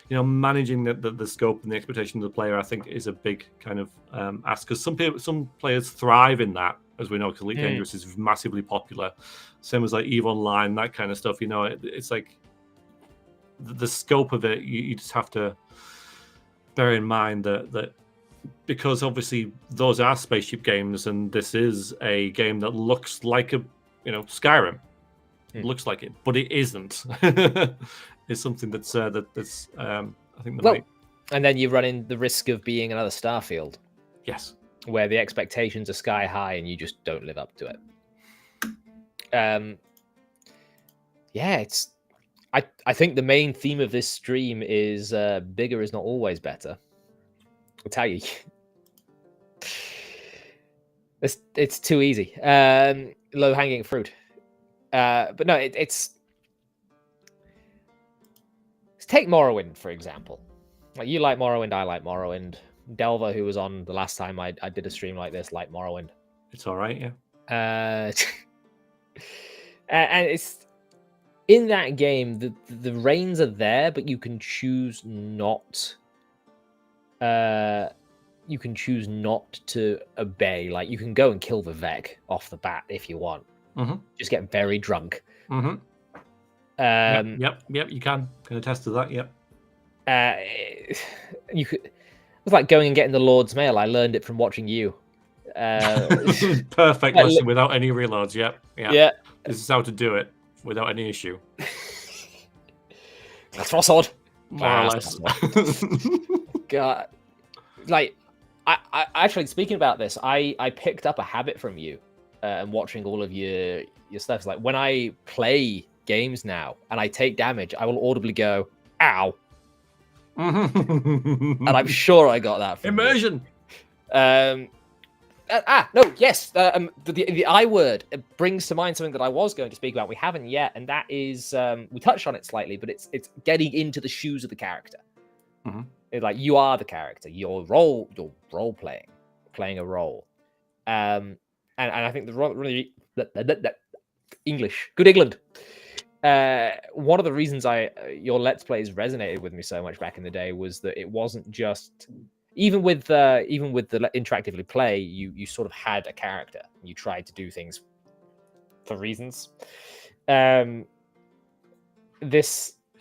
Speaker 2: you know, managing the scope and the expectation of the player, I think, is a big kind of ask. Because some players thrive in that, as we know, because Elite Dangerous is massively popular. Same as like EVE Online, that kind of stuff. You know, it's like the scope of it. You just have to bear in mind that because obviously those are spaceship games, and this is a game that looks like Skyrim. It looks like it, but it isn't. It's something that's I think might.
Speaker 1: And then you run in the risk of being another Starfield.
Speaker 2: Yes.
Speaker 1: Where the expectations are sky high and you just don't live up to it. I think the main theme of this stream is bigger is not always better. I'll tell you. It's too easy. Low hanging fruit. But no, let's take Morrowind, for example. Like, you like Morrowind, I like Morrowind. Delver, who was on the last time I did a stream like this, liked Morrowind.
Speaker 2: It's all right, yeah.
Speaker 1: And it's in that game, the reins are there, but you can choose not. You can choose not to obey. Like, you can go and kill Vivek off the bat if you want.
Speaker 2: Mm-hmm.
Speaker 1: Just get very drunk.
Speaker 2: Mm-hmm. Yep. You can attest to that. Yep.
Speaker 1: You could. It was like going and getting the Lord's Mail. I learned it from watching you.
Speaker 2: Perfect lesson without any reloads. Yep. Yeah. This is how to do it without any issue.
Speaker 1: That's for sword.
Speaker 2: More or less.
Speaker 1: God, like, I actually, speaking about this, I picked up a habit from you and watching all of your stuff. It's like, when I play games now and I take damage, I will audibly go, "Ow." And I'm sure I got that from
Speaker 2: immersion.
Speaker 1: The I word brings to mind something that I was going to speak about. We haven't yet, and that is we touched on it slightly, but it's getting into the shoes of the character.
Speaker 2: Mm-hmm.
Speaker 1: It's like, you are the character. You're role playing a role, and I think the English, good England. One of the reasons your Let's Plays resonated with me so much back in the day was that it wasn't just, even with the interactively play, you sort of had a character. You tried to do things for reasons.
Speaker 2: He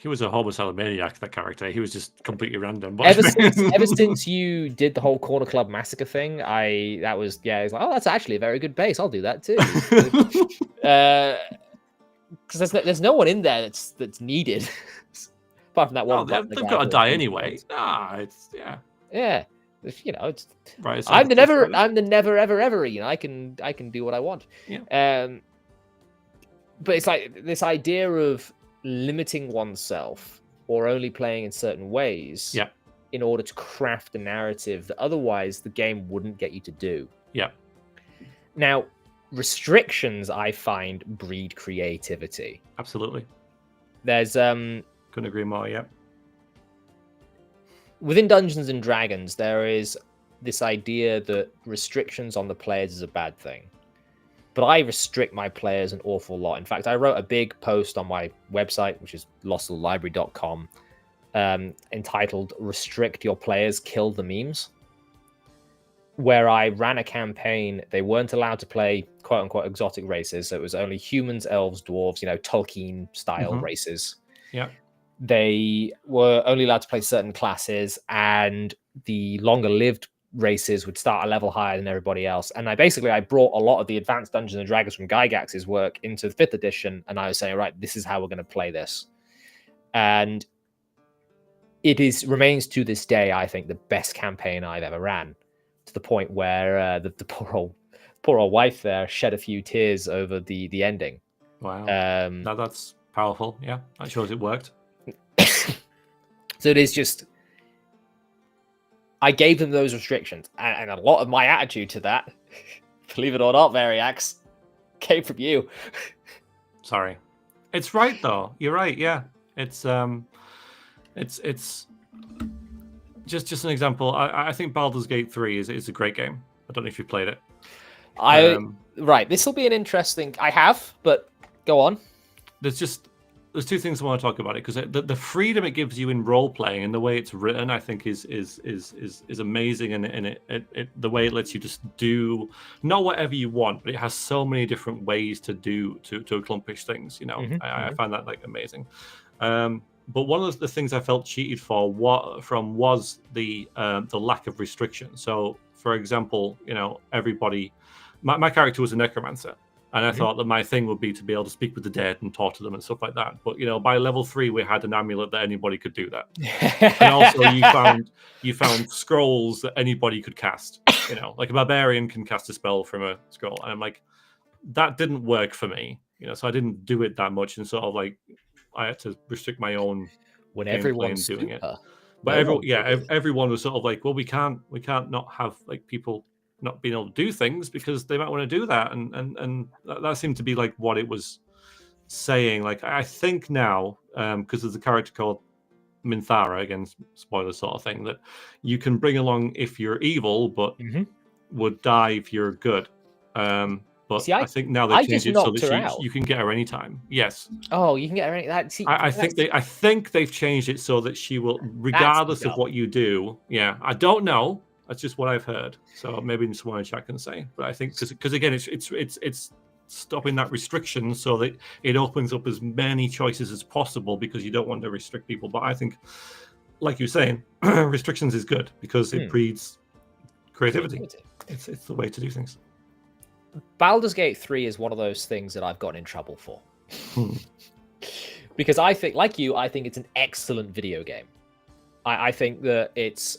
Speaker 2: was a homicidal maniac, that character. He was just completely random.
Speaker 1: Ever since you did the whole Corner Club Massacre thing, it's like, oh, that's actually a very good base. I'll do that too. Because there's no one in there that's needed, apart from that one.
Speaker 2: They've got to die anyway. It's
Speaker 1: yeah. It's
Speaker 2: right.
Speaker 1: I'm the never ever. I can do what I want.
Speaker 2: Yeah.
Speaker 1: But it's like this idea of limiting oneself or only playing in certain ways.
Speaker 2: Yeah.
Speaker 1: In order to craft a narrative that otherwise the game wouldn't get you to do.
Speaker 2: Yeah.
Speaker 1: Now, restrictions, I find, breed creativity.
Speaker 2: Absolutely.
Speaker 1: There's
Speaker 2: couldn't agree more. Yeah.
Speaker 1: Within Dungeons and Dragons, there is this idea that restrictions on the players is a bad thing. But I restrict my players an awful lot. In fact, I wrote a big post on my website, which is lostlibrary.com, entitled "Restrict Your Players, Kill the Memes," where I ran a campaign. They weren't allowed to play quote-unquote exotic races, so it was only humans, elves, dwarves, Tolkien-style races.
Speaker 2: Yeah.
Speaker 1: They were only allowed to play certain classes, and the longer-lived races would start a level higher than everybody else. And I brought a lot of the advanced Dungeons and Dragons from Gygax's work into the 5th edition, and I was saying, right, this is how we're going to play this. And it remains to this day, I think, the best campaign I've ever ran, to the point where the poor old wife there shed a few tears over the ending.
Speaker 2: Wow. Now that's powerful. Yeah, that shows it worked.
Speaker 1: So it is just, I gave them those restrictions, and a lot of my attitude to that, believe it or not, Veriax, came from you.
Speaker 2: Sorry, it's right though. You're right. Yeah, it's just an example. I think Baldur's Gate 3 is a great game. I don't know if you played it.
Speaker 1: Right. This will be an interesting. I have, but go on.
Speaker 2: There's two things I want to talk about it, because the freedom it gives you in role playing and the way it's written, I think is amazing, and it the way it lets you just do not whatever you want, but it has so many different ways to accomplish things. I find that like amazing. But one of the things I felt cheated was the lack of restriction. So, for example, everybody, my character was a necromancer, and I thought that my thing would be to be able to speak with the dead and talk to them and stuff like that. But by level 3, we had an amulet that anybody could do that, and also you found scrolls that anybody could cast. Like a barbarian can cast a spell from a scroll, and I'm like, that didn't work for me. So I didn't do it that much, and sort of like I had to restrict my own
Speaker 1: when
Speaker 2: gameplay
Speaker 1: everyone's
Speaker 2: in doing it. But
Speaker 1: No
Speaker 2: everyone was sort of like, well, we can't not have like people not being able to do things because they might want to do that, and that seemed to be like what it was saying. Like I think now, because there's a character called Minthara, again, spoiler sort of thing, that you can bring along if you're evil, but would die if you're good. But
Speaker 1: See,
Speaker 2: I think now
Speaker 1: I
Speaker 2: they've changed
Speaker 1: just
Speaker 2: it so
Speaker 1: knocked her
Speaker 2: that
Speaker 1: out.
Speaker 2: you can get her anytime. Yes.
Speaker 1: Oh, you can get her any that. See,
Speaker 2: I think they've changed it so that she will, regardless of what you do. Yeah, I don't know. That's just what I've heard. So maybe someone in chat can say. But I think because again, it's stopping that restriction so that it opens up as many choices as possible because you don't want to restrict people. But I think, like you're saying, restrictions is good because it breeds creativity. It's the way to do things.
Speaker 1: Baldur's Gate 3 is one of those things that I've gotten in trouble for. Because I think, like you, I think it's an excellent video game. I think that it's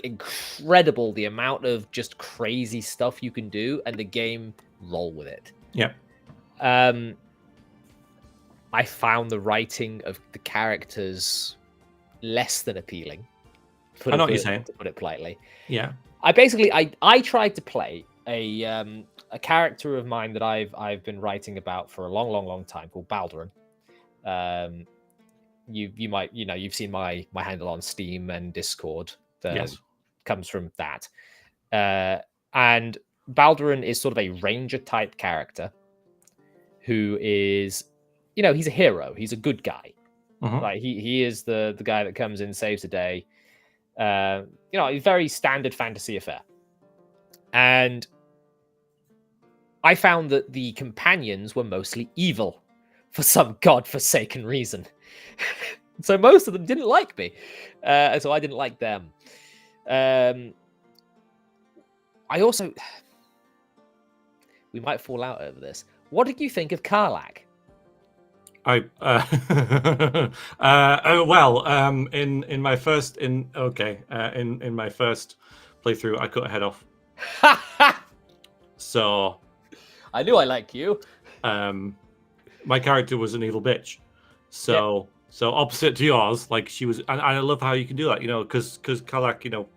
Speaker 1: incredible the amount of just crazy stuff you can do, and the game roll with it.
Speaker 2: Yeah.
Speaker 1: I found the writing of the characters less than appealing.
Speaker 2: I know what you're saying.
Speaker 1: To put it politely.
Speaker 2: Yeah.
Speaker 1: I tried to play a character of mine that I've been writing about for a long time called Baldurin. You might you've seen my handle on Steam and Discord that
Speaker 2: Yes.
Speaker 1: comes from that. And Baldurin is sort of a ranger type character who is, he's a hero. He's a good guy. Like he is the guy that comes in, saves the day. A very standard fantasy affair. And I found that the companions were mostly evil for some godforsaken reason. So most of them didn't like me. So I didn't like them. We might fall out over this. What did you think of Karlach?
Speaker 2: In my first playthrough, I cut her head off. So
Speaker 1: I knew I liked you.
Speaker 2: My character was an evil bitch. So opposite to yours, like she was, and I love how you can do that, because Karlach,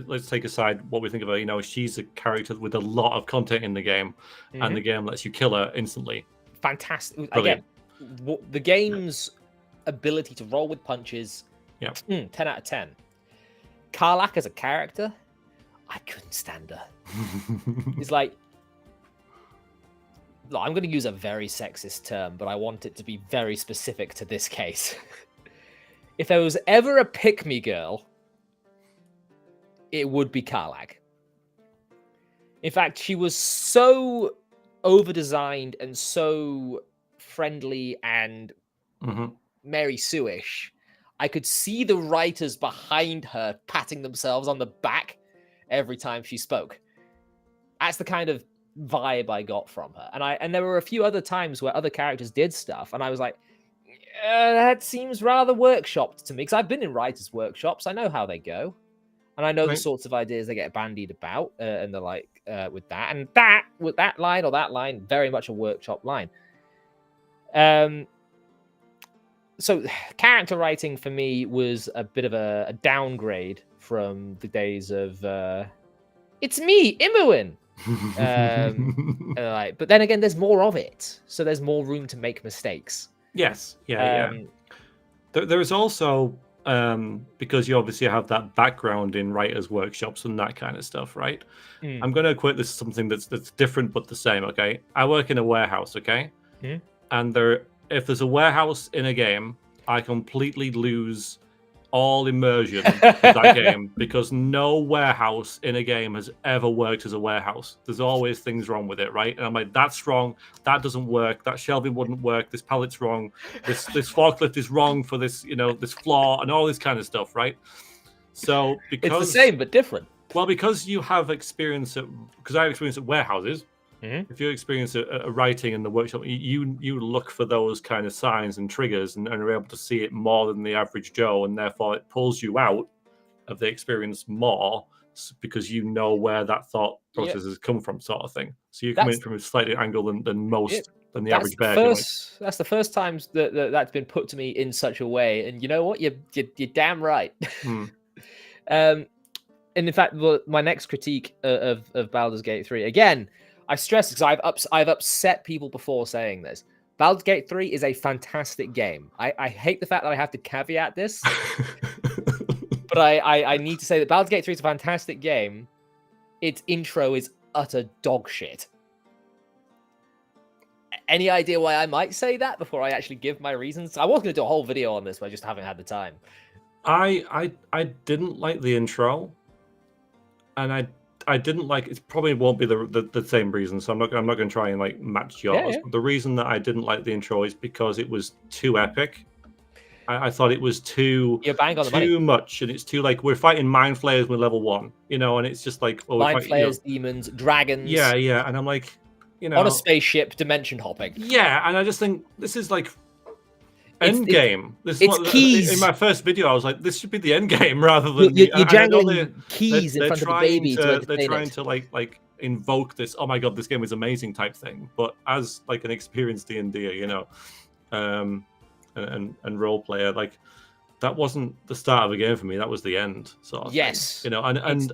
Speaker 2: let's take aside what we think of her. She's a character with a lot of content in the game, and the game lets you kill her instantly.
Speaker 1: Fantastic.
Speaker 2: Brilliant.
Speaker 1: Again, the game's ability to roll with punches, 10 out of 10. Karlach as a character, I couldn't stand her. It's like, look, I'm going to use a very sexist term, but I want it to be very specific to this case. If there was ever a pick-me girl, it would be Karlach. In fact, she was so over-designed and so friendly and Mary Sue-ish. I could see the writers behind her patting themselves on the back every time she spoke. That's the kind of vibe I got from her. And there were a few other times where other characters did stuff, and I was like, that seems rather workshopped to me, because I've been in writers' workshops. I know how they go. And I know the sorts of ideas they get bandied about, and the like with that. And with that line, very much a workshop line. So character writing for me was a bit of a downgrade from the days of it's me, Imoen. But then again, there's more of it, so there's more room to make mistakes.
Speaker 2: Yes, yeah. There's also because you obviously have that background in writers' workshops and that kind of stuff, right? I'm going to equate this to something that's different but the same. Okay, I work in a warehouse. Okay, and if there's a warehouse in a game, I completely lose all immersion of that game because no warehouse in a game has ever worked as a warehouse. There's always things wrong with it, right? And I'm like, that's wrong. That doesn't work. That shelving wouldn't work. This pallet's wrong. This forklift is wrong for this, this floor and all this kind of stuff, right? So because
Speaker 1: it's the same but different.
Speaker 2: Well, because you have experience because I have experience at warehouses.
Speaker 1: Mm-hmm.
Speaker 2: If you experience a writing in the workshop, you look for those kind of signs and triggers and are able to see it more than the average Joe, and therefore it pulls you out of the experience more because you know where that thought process has come from, sort of thing. So you come in from a slightly angle than the average bear.
Speaker 1: That's the first time that's been put to me in such a way, and you know what? You're damn right. And in fact, my next critique of Baldur's Gate 3 again. I stress because I've upset people before saying this. Baldur's Gate 3 is a fantastic game. I hate the fact that I have to caveat this, but I need to say that Baldur's Gate 3 is a fantastic game. Its intro is utter dog shit. Any idea why I might say that before I actually give my reasons? I was going to do a whole video on this, but I just haven't had the time.
Speaker 2: I didn't like the intro, and I didn't like it. Probably won't be the same reason, so I'm not going to try and like match yours.
Speaker 1: Yeah.
Speaker 2: The reason that I didn't like the intro is because it was too epic. I thought it was too much, and it's too like we're fighting mind flayers with level 1, and it's just like
Speaker 1: mind flayers, demons, dragons.
Speaker 2: Yeah, and I'm like,
Speaker 1: on a spaceship, dimension hopping.
Speaker 2: Yeah, and I just think this is like end game. This
Speaker 1: is what, keys.
Speaker 2: In my first video, I was like, this should be the end game rather than
Speaker 1: you're jangling keys in front of the baby.
Speaker 2: They're trying to like invoke this. Oh my god, this game is amazing type thing. But as like an experienced D&D, and role player, like that wasn't the start of a game for me. That was the end. Sort of
Speaker 1: yes,
Speaker 2: thing, and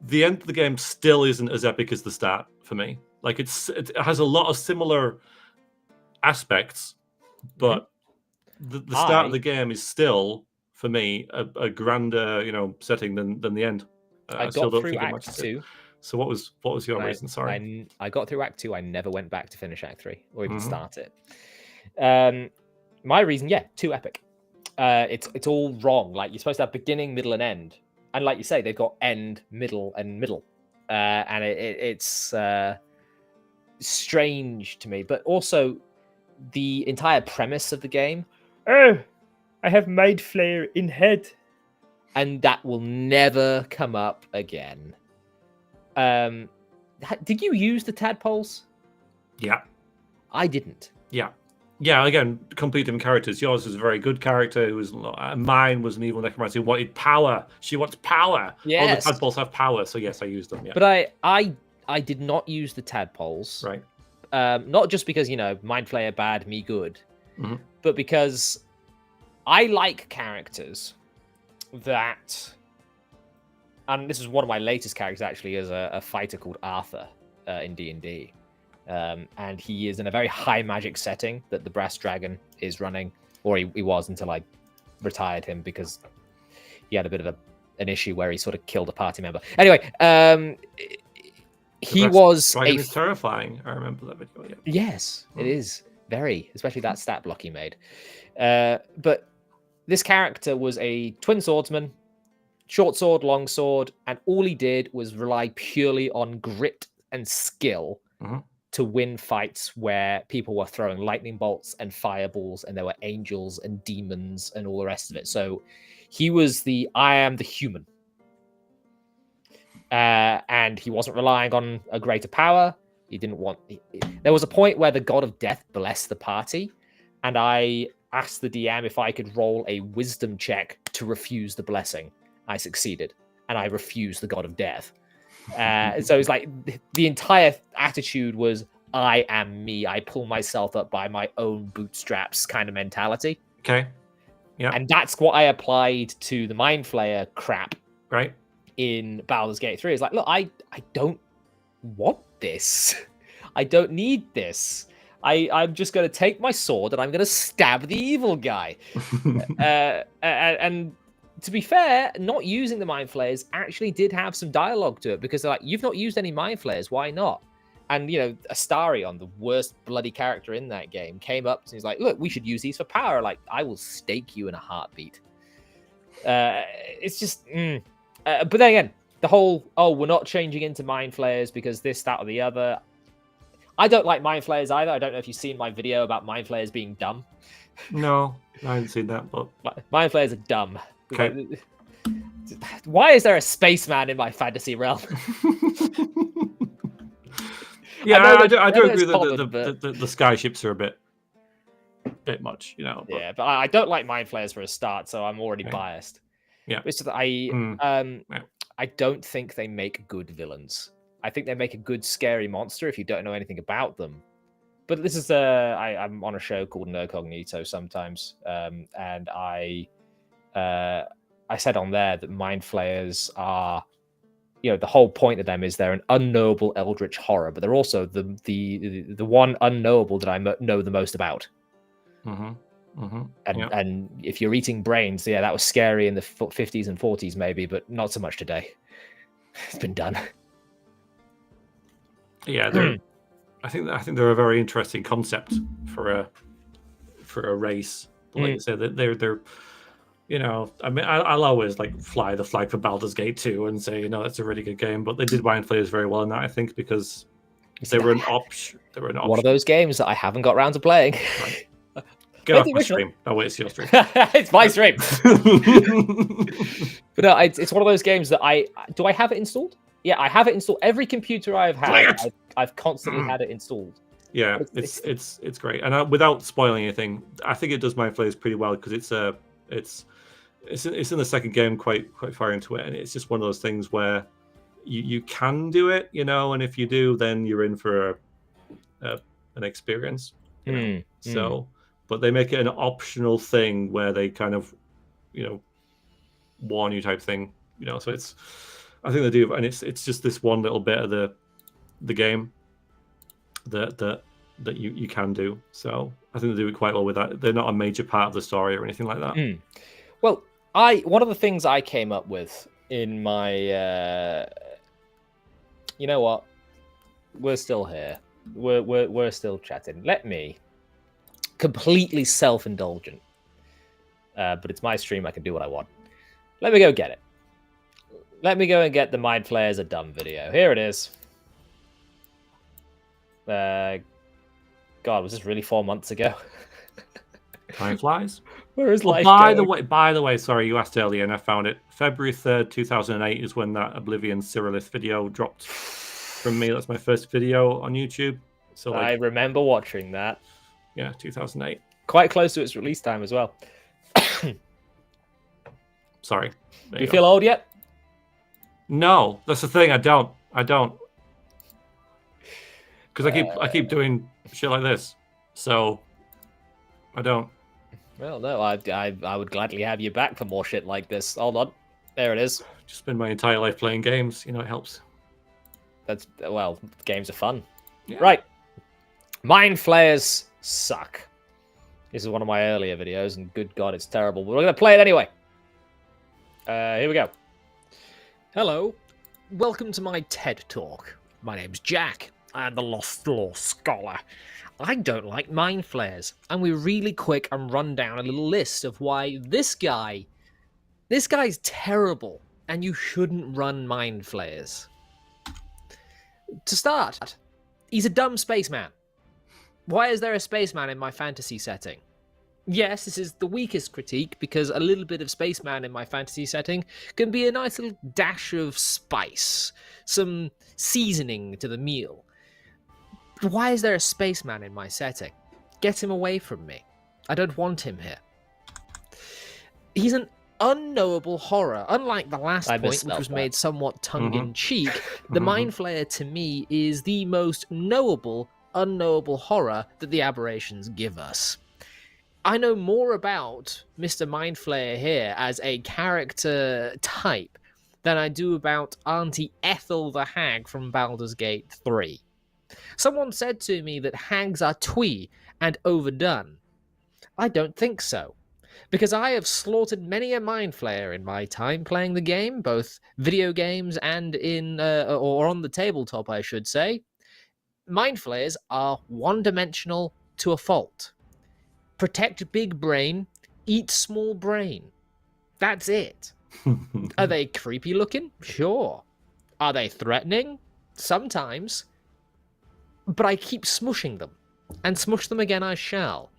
Speaker 2: the end of the game still isn't as epic as the start for me. Like it has a lot of similar aspects, but the start of the game is still for me a grander setting than the end.
Speaker 1: I got through Act 2.
Speaker 2: So what was your reason? Sorry,
Speaker 1: I got through Act 2. I never went back to finish Act 3 or even start it. My reason, too epic. It's all wrong. Like you're supposed to have beginning, middle, and end, and like you say, they've got end, middle, and middle, and it's strange to me, but also the entire premise of the game. Oh, I have Mind Flayer in head, and that will never come up again. Did you use the tadpoles?
Speaker 2: Yeah,
Speaker 1: I didn't.
Speaker 2: Yeah. Again, complete different characters. Yours was a very good character. Who was mine was an evil necromancer who wanted power. She wants power.
Speaker 1: Yes.
Speaker 2: All the tadpoles have power, so yes, I used them. Yeah,
Speaker 1: but I did not use the tadpoles.
Speaker 2: Right.
Speaker 1: Not just because, Mind Flayer bad, me good, but because I like characters that, and this is one of my latest characters actually, is a fighter called Arthur in D&D. And he is in a very high magic setting that the Brass Dragon is running, or he was until I retired him because he had a bit of an issue where he sort of killed a party member. Anyway, he was
Speaker 2: Dragon is terrifying. I remember that video. Yeah.
Speaker 1: Yes, it is very, especially that stat block he made. But this character was a twin swordsman, short sword, long sword, and all he did was rely purely on grit and skill to win fights where people were throwing lightning bolts and fireballs, and there were angels and demons and all the rest of it. So he was I am the human. And he wasn't relying on a greater power. He didn't want... There was a point where the god of death blessed the party, and I asked the DM if I could roll a wisdom check to refuse the blessing. I succeeded, and I refused the god of death. So it's like the entire attitude was, I am me. I pull myself up by my own bootstraps kind of mentality.
Speaker 2: Okay. Yeah.
Speaker 1: And that's what I applied to the Mind Flayer crap.
Speaker 2: Right.
Speaker 1: In Baldur's Gate 3. It's like, look, I don't want this. I don't need this. I'm just going to take my sword and I'm going to stab the evil guy. And to be fair, not using the Mind Flayers actually did have some dialogue to it, because they're like, you've not used any Mind Flayers, why not? And, Astarion, the worst bloody character in that game, came up and he's like, look, we should use these for power. Like, I will stake you in a heartbeat. It's just... but then again, the whole, we're not changing into Mind Flayers because this, that, or the other. I don't like Mind Flayers either. I don't know if you've seen my video about Mind Flayers being dumb.
Speaker 2: No, I haven't seen that, but...
Speaker 1: Mind Flayers are dumb.
Speaker 2: Okay.
Speaker 1: Why is there a spaceman in my fantasy realm?
Speaker 2: Yeah, I do agree
Speaker 1: common,
Speaker 2: that the skyships are a bit much, But...
Speaker 1: Yeah, but I don't like Mind Flayers for a start, so I'm already biased.
Speaker 2: Yeah.
Speaker 1: It's just that I don't think they make good villains. I think they make a good scary monster if you don't know anything about them. But this is I'm on a show called No Cognito sometimes, and I said on there that Mind Flayers are, the whole point of them is they're an unknowable eldritch horror, but they're also the one unknowable that I know the most about. And if you're eating brains, that was scary in the 50s and 40s maybe, but not so much today. It's been done.
Speaker 2: Yeah, I think they're a very interesting concept for a race. Like you said, that they're I mean, I'll always fly the flag for Baldur's Gate 2 and say, that's a really good game, but they did Mind Flayers very well in that, I think, because they were an option. One
Speaker 1: of those games that I haven't got around to playing.
Speaker 2: Right. Get off my stream. Oh wait, it's your stream.
Speaker 1: It's my stream. But no, it's one of those games that I have it installed? Yeah, I have it installed. Every computer I've had, I've constantly had it installed.
Speaker 2: Yeah, it's great. And without spoiling anything, I think it does Mind Flayers pretty well because it's in the second game quite far into it, and it's just one of those things where you can do it, and if you do, then you're in for an experience. So, but they make it an optional thing where they kind of, warn you type thing, So I think they do, and it's just this one little bit of the game that you can do. So I think they do it quite well with that. They're not a major part of the story or anything like that.
Speaker 1: Well, one of the things I came up with in my, you know what? We're still here. We're still chatting. Let me completely self-indulgent, but it's my stream. I can do what I want. Let me go get it. Let me go and get the Mind Flayers are dumb video. Here it is. God, was this really 4 months ago?
Speaker 2: Time flies.
Speaker 1: Where is life
Speaker 2: by
Speaker 1: going?
Speaker 2: the way, sorry, you asked earlier and I found it. February 3rd, 2008 is when that Oblivion Cyrillith video dropped from me. That's my first video on YouTube. So
Speaker 1: I remember watching that.
Speaker 2: Yeah, 2008.
Speaker 1: Quite close to its release time as well.
Speaker 2: Sorry.
Speaker 1: Do you feel old yet?
Speaker 2: No, that's the thing. I don't. Because I keep doing shit like this, so I don't.
Speaker 1: Well, no, I would gladly have you back for more shit like this. Hold on, there it is.
Speaker 2: Just spend my entire life playing games. It helps.
Speaker 1: Games are fun.
Speaker 2: Yeah.
Speaker 1: Right. Mind Flayers suck. This is one of my earlier videos, and good God, it's terrible. But we're going to play it anyway. Here we go. Hello. Welcome to my TED Talk. My name's Jack. I'm the Lost Law Scholar. I don't like Mind Flayers. And we really quick and run down a little list of why this guy's terrible, and you shouldn't run Mind Flayers. To start, he's a dumb spaceman. Why is there a spaceman in my fantasy setting? Yes, this is the weakest critique, because a little bit of spaceman in my fantasy setting can be a nice little dash of spice, some seasoning to the meal. But why is there a spaceman in my setting? Get him away from me. I don't want him here. He's an unknowable horror. Unlike the last point, which was made somewhat tongue-in-cheek, the Mind Flayer to me is the most unknowable horror that the aberrations give us. I know more about Mr. Mind Flayer here as a character type than I do about Auntie Ethel the Hag from Baldur's Gate 3. Someone said to me that hags are twee and overdone. I don't think so, because I have slaughtered many a Mind Flayer in my time playing the game, both video games and or on the tabletop, I should say. mind flayers are one-dimensional to a fault. Protect big brain, eat small brain. That's it. Are they creepy looking? Sure. Are they threatening? Sometimes. But I keep smushing them. And smush them again I shall.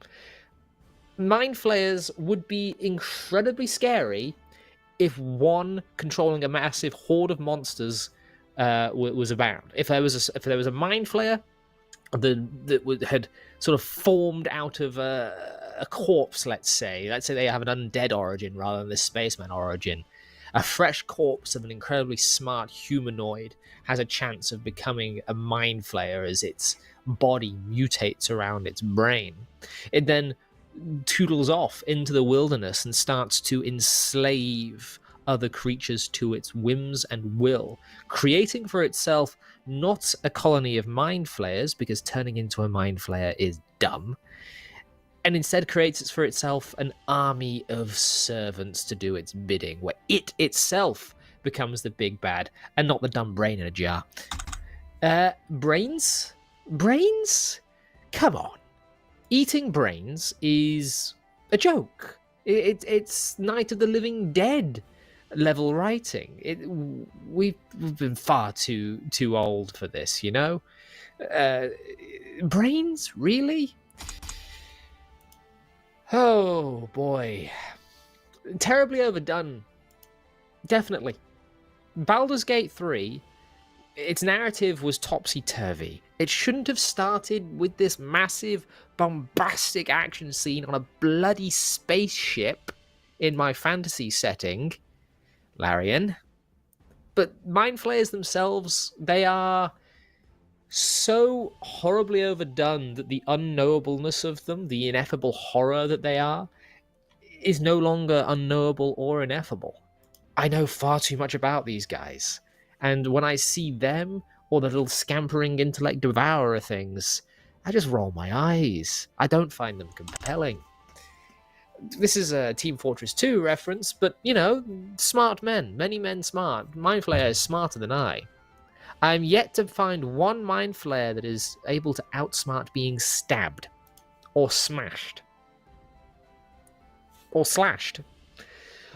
Speaker 1: Mind flayers would be incredibly scary if one controlling a massive horde of monsters was around. If there was a mind flayer that had sort of formed out of a corpse, let's say they have an undead origin rather than this spaceman origin, a fresh corpse of an incredibly smart humanoid has a chance of becoming a mind flayer as its body mutates around its brain. It then toodles off into the wilderness and starts to enslave other creatures to its whims and will, creating for itself not a colony of mind flayers, because turning into a mind flayer is dumb, and instead creates for itself an army of servants to do its bidding, where it itself becomes the big bad and not the dumb brain in a jar. Brains? Come on. Eating brains is a joke. It's Night of the Living Dead level writing. We've been far too old for this, you know? Brains? Really? Oh, boy. Terribly overdone. Definitely. Baldur's Gate 3, its narrative was topsy-turvy. It shouldn't have started with this massive, bombastic action scene on a bloody spaceship in my fantasy setting, Larian. But mind flayers themselves, they are so horribly overdone that the unknowableness of them, the ineffable horror that they are, is no longer unknowable or ineffable. I know far too much about these guys, and when I see them or the little scampering intellect devourer things, I just roll my eyes. I don't find them compelling. This is a Team Fortress 2 reference, but, you know, smart men. Many men smart. Mind Flayer is smarter than I. I am yet to find one Mind Flayer that is able to outsmart being stabbed, or smashed, or slashed,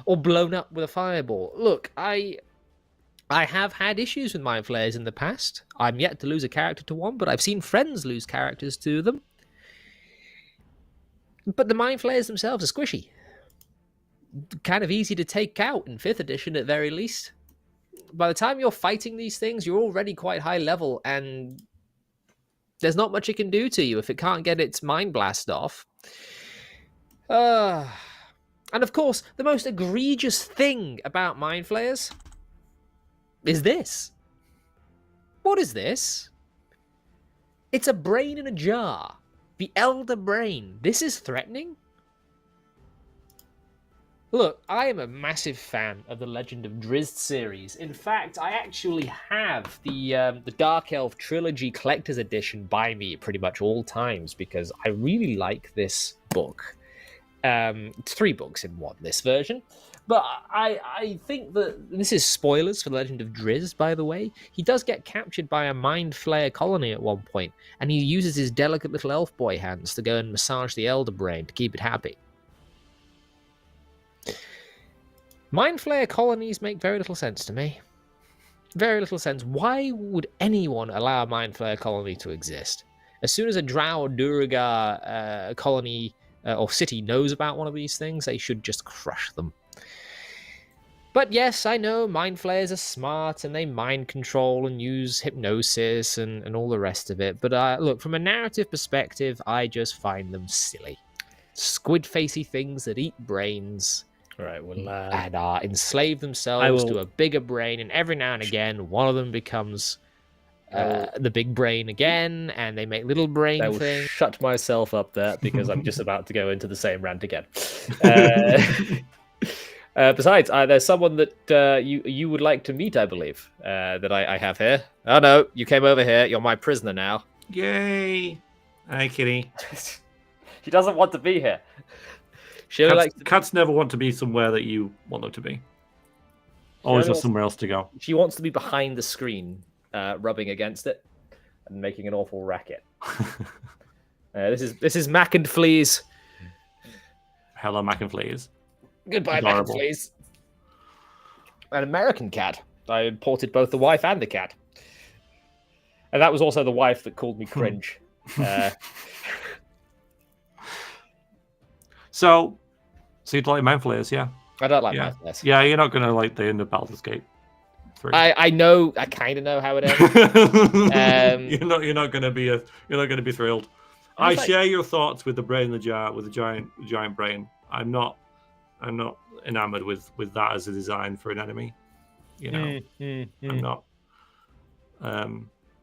Speaker 1: or blown up with a fireball. Look, I have had issues with Mind Flayers in the past. I'm yet to lose a character to one, but I've seen friends lose characters to them. But the Mind Flayers themselves are squishy. Kind of easy to take out in 5th edition at very least. By the time you're fighting these things, you're already quite high level, and there's not much it can do to you if it can't get its Mind Blast off. And of course, the most egregious thing about Mind Flayers is this. What is this? It's a brain in a jar. The Elder Brain. This is threatening? Look, I am a massive fan of the Legend of Drizzt series. In fact, I actually have the Dark Elf Trilogy Collector's Edition by me at pretty much all times because I really like this book. It's 3 books in one, this version. But I think that this is spoilers for the Legend of Drizzt, by the way. He does get captured by a Mind Flayer colony at one point, and he uses his delicate little elf boy hands to go and massage the Elder Brain to keep it happy. Mind Flayer colonies make very little sense to me. Very little sense. Why would anyone allow a Mind Flayer colony to exist? As soon as a Drow or Duergar colony or city knows about one of these things, they should just crush them. But yes, I know Mind Flayers are smart and they mind control and use hypnosis and all the rest of it. But look, from a narrative perspective, I just find them silly. Squid-facey things that eat brains. Right, well, and enslave themselves to a bigger brain, and every now and again, one of them becomes the big brain again, and they make little brain
Speaker 8: I will
Speaker 1: things.
Speaker 8: shut myself up there because I'm just about to go into the same rant again. Besides, there's someone that you would like to meet, I believe, that I have here. Oh no, you came over here. You're my prisoner now.
Speaker 2: Yay! Hi, kitty.
Speaker 8: She doesn't want to be here.
Speaker 2: Cats never want to be somewhere that you want them to be. Always have somewhere else to go.
Speaker 8: She wants to be behind the screen, rubbing against it.
Speaker 1: and making an awful racket. This is Mac and Fleas.
Speaker 2: Hello, Mac and Fleas.
Speaker 1: Goodbye,
Speaker 2: Adorable.
Speaker 1: Mac and Fleas. An American cat. I imported both the wife and the cat. And that was also the wife that called me cringe.
Speaker 2: So you'd like Mac and Fleas, yeah?
Speaker 1: I don't like
Speaker 2: Yeah.
Speaker 1: Mac and Fleas.
Speaker 2: Yeah, you're not going to like the end of Baldur's Gate 3.
Speaker 1: I know, I kind of know how it ends.
Speaker 2: You're not going to be thrilled. I share your thoughts with the brain in the jar, with the giant brain. I'm not enamored with that as a design for an enemy. You know, I'm not.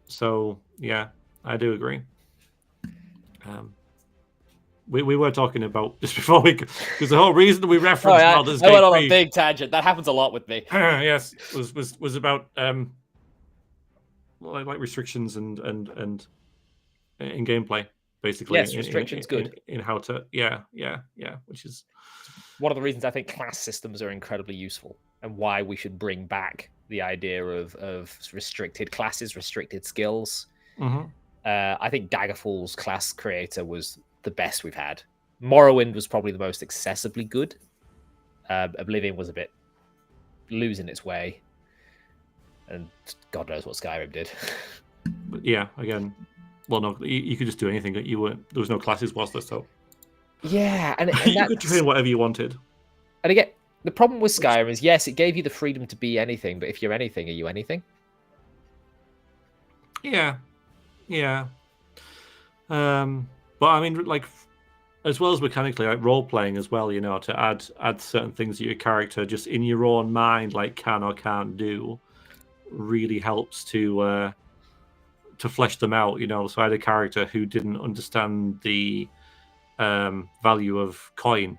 Speaker 2: So yeah, I do agree. We were talking about just before because the whole reason we referenced Baldur's Gate 3.
Speaker 1: I went on a big tangent. That happens a lot with me.
Speaker 2: Yes, was about like restrictions and in gameplay. Basically,
Speaker 1: yes, restrictions good
Speaker 2: in how to which is
Speaker 1: one of the reasons I think class systems are incredibly useful and why we should bring back the idea of restricted classes, restricted skills. I think Daggerfall's class creator was the best we've had. Morrowind was probably the most excessively good. Oblivion was a bit losing its way, and God knows what Skyrim did.
Speaker 2: But yeah, again. Well, no, you could just do anything. There was no classes, was there? So
Speaker 1: yeah, and
Speaker 2: you could train whatever you wanted.
Speaker 1: And again, the problem with Skyrim is, yes, it gave you the freedom to be anything, but if you're anything, are you anything?
Speaker 2: Yeah. But I mean, like, as well as mechanically, like role playing as well. You know, to add certain things to your character, just in your own mind, like can or can't do, really helps to flesh them out, you know. So I had a character who didn't understand the value of coin,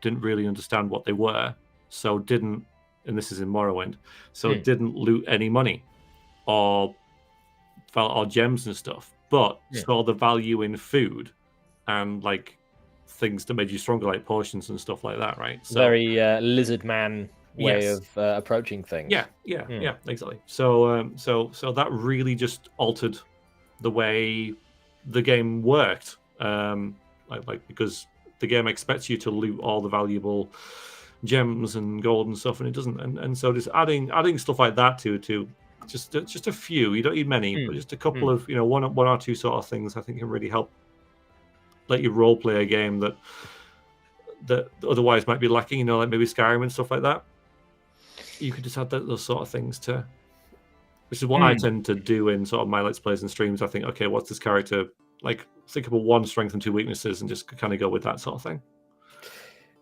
Speaker 2: didn't really understand what they were, so didn't, and this is in Morrowind, so didn't loot any money or gems and stuff, but saw the value in food and like things that made you stronger, like potions and stuff like that, right? So,
Speaker 1: very lizard man way of approaching things.
Speaker 2: Yeah, exactly. So that really just altered the way the game worked. Like because the game expects you to loot all the valuable gems and gold and stuff, and it doesn't. And so just adding stuff like that to just a few. You don't need many, but just a couple of one or two sort of things. I think can really help let you role play a game that otherwise might be lacking. You know, like maybe Skyrim and stuff like that. You could just add those sort of things to, which is what I tend to do in sort of my Let's Plays and streams. I think, okay, what's this character like? Think about 1 strength and 2 weaknesses, and just kind of go with that sort of thing.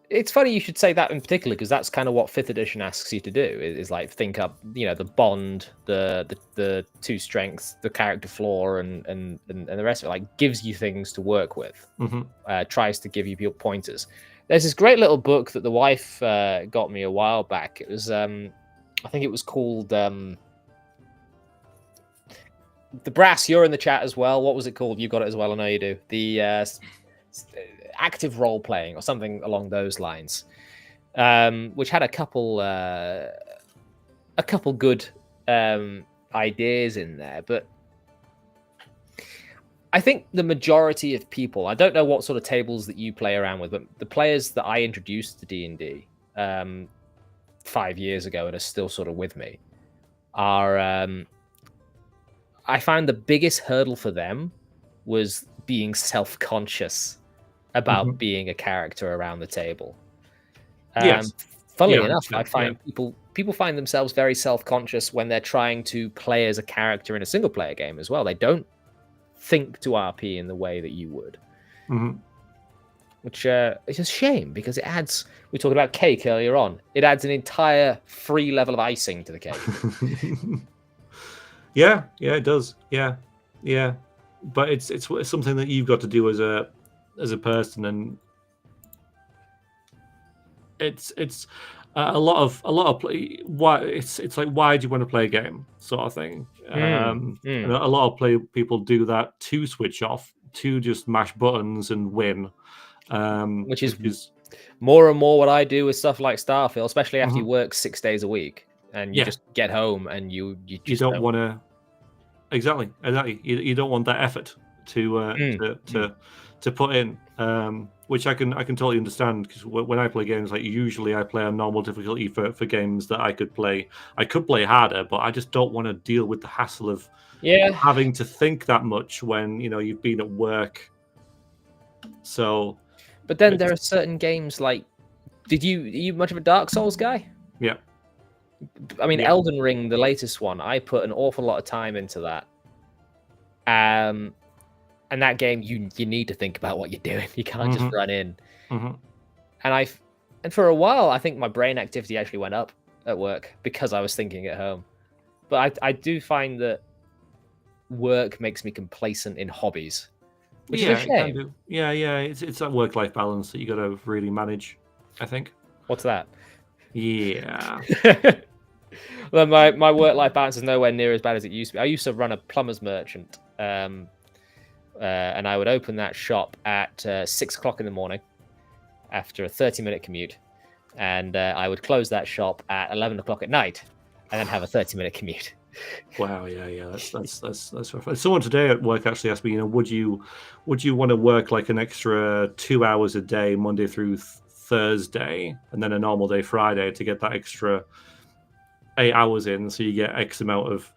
Speaker 1: It's funny you should say that in particular, because that's kind of what 5th edition asks you to do. Is like think up, the bond, the 2 strengths, the character flaw, and the rest of it. Like gives you things to work with. Tries to give you pointers. There's this great little book that the wife got me a while back. It was, I think it was called The Brass. You're in the chat as well. What was it called? You got it as well. I know you do. The active role playing or something along those lines, which had a couple good ideas in there, but I think the majority of people, I don't know what sort of tables that you play around with, but the players that I introduced to D&D 5 years ago and are still sort of with me are, I found the biggest hurdle for them was being self-conscious about being a character around the table. Funnily enough, I find people find themselves very self-conscious when they're trying to play as a character in a single-player game as well. They don't think to RP in the way that you would, which is a shame because it adds. We talked about cake earlier on. It adds an entire free level of icing to the cake.
Speaker 2: Yeah, it does. Yeah, but it's something that you've got to do as a person, and it's a lot of play. Why it's like, why do you want to play a game, sort of thing. And a lot of people do that to switch off, to just mash buttons and win,
Speaker 1: which is more and more what I do with stuff like Starfield, especially after you work 6 days a week and you just get home and you just
Speaker 2: don't want to. Exactly. You don't want that effort to put in, which I can totally understand, because when I play games, like usually I play on normal difficulty for games that I could play harder, but I just don't want to deal with the hassle of having to think that much when you've been at work. So,
Speaker 1: but then there are certain games like, are you much of a Dark Souls guy?
Speaker 2: Yeah.
Speaker 1: I mean, Elden Ring, the latest one, I put an awful lot of time into that. And that game, you need to think about what you're doing. You can't just run in. And for a while, I think my brain activity actually went up at work because I was thinking at home. But I do find that work makes me complacent in hobbies, which is a shame.
Speaker 2: It's that work-life balance that you got to really manage, I think.
Speaker 1: What's that?
Speaker 2: Yeah.
Speaker 1: Well, my work-life balance is nowhere near as bad as it used to be. I used to run a plumber's merchant, and I would open that shop at 6 o'clock in the morning after a 30-minute commute, and I would close that shop at 11 o'clock at night, and then have a 30-minute commute.
Speaker 2: Wow, yeah, that's rough. Someone today at work actually asked me, would you want to work like an extra 2 hours a day, Monday through Thursday, and then a normal day Friday, to get that extra 8 hours in, so you get X amount of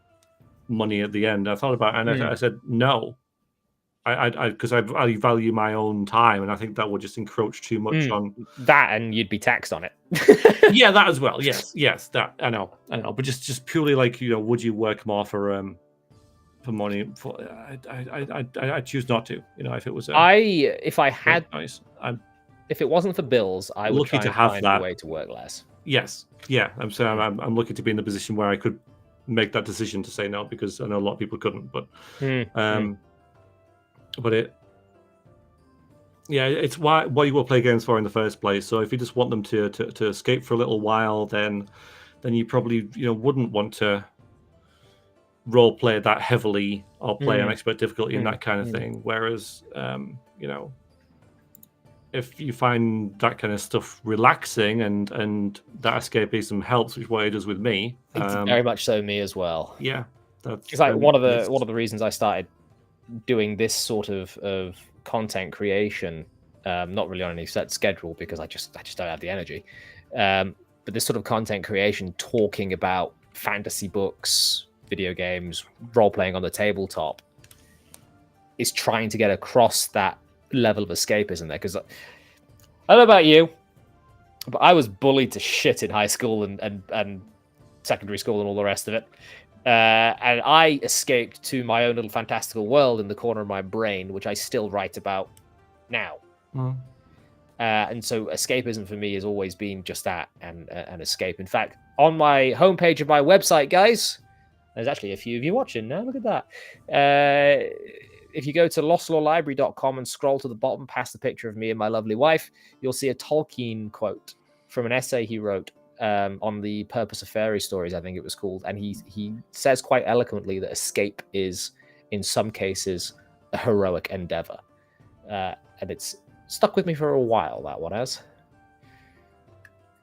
Speaker 2: money at the end? I thought about it, and I said no, because I value my own time, and I think that would just encroach too much on
Speaker 1: that, and you'd be taxed on it.
Speaker 2: Yeah, that as well. Yes, that I know, but just purely like, would you work more for money? I choose not to. If it was
Speaker 1: if I had
Speaker 2: nice,
Speaker 1: if it wasn't for bills, I would try to find a way to work less.
Speaker 2: Yes, yeah, I'm saying I'm lucky to be in the position where I could make that decision to say no, because I know a lot of people couldn't. But it's what you will play games for in the first place. So if you just want them to escape for a little while, then you probably wouldn't want to role play that heavily or play on expert difficulty and that kind of thing. Whereas if you find that kind of stuff relaxing and that escapism helps, which is what it does with me.
Speaker 1: It's very much so me as well.
Speaker 2: Yeah,
Speaker 1: it's like one of the reasons I started doing this sort of content creation. Not really on any set schedule, because I just don't have the energy. But this sort of content creation, talking about fantasy books, video games, role playing on the tabletop, is trying to get across that level of escapism there. Because I don't know about you, but I was bullied to shit in high school and secondary school and all the rest of it. And I escaped to my own little fantastical world in the corner of my brain, which I still write about now. And so escapism for me has always been just that, and an escape. In fact, on my homepage of my website, guys, there's actually a few of you watching now. Look at that. If you go to lostlawlibrary.com and scroll to the bottom past the picture of me and my lovely wife, you'll see a Tolkien quote from an essay he wrote on the purpose of fairy stories, I think it was called. And he says quite eloquently that escape is, in some cases, a heroic endeavor. And it's stuck with me for a while, that one has.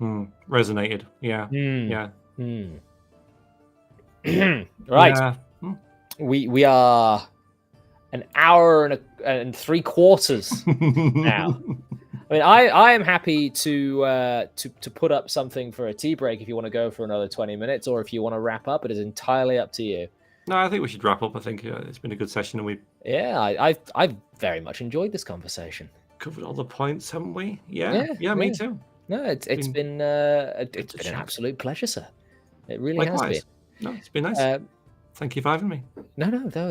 Speaker 2: Resonated. Yeah. Yeah.
Speaker 1: Right.
Speaker 2: Yeah.
Speaker 1: We are an hour and 3/4 now. I mean, I am happy to put up something for a tea break if you want to go for another 20 minutes, or if you want to wrap up. It is entirely up to you.
Speaker 2: No, I think we should wrap up. I think it's been a good session, and
Speaker 1: I've very much enjoyed this conversation.
Speaker 2: Covered all the points, haven't we? Yeah, me too.
Speaker 1: No, it's been an absolute pleasure, sir. It really has been.
Speaker 2: No, it's been nice. Thank you for having me.
Speaker 1: No. Tell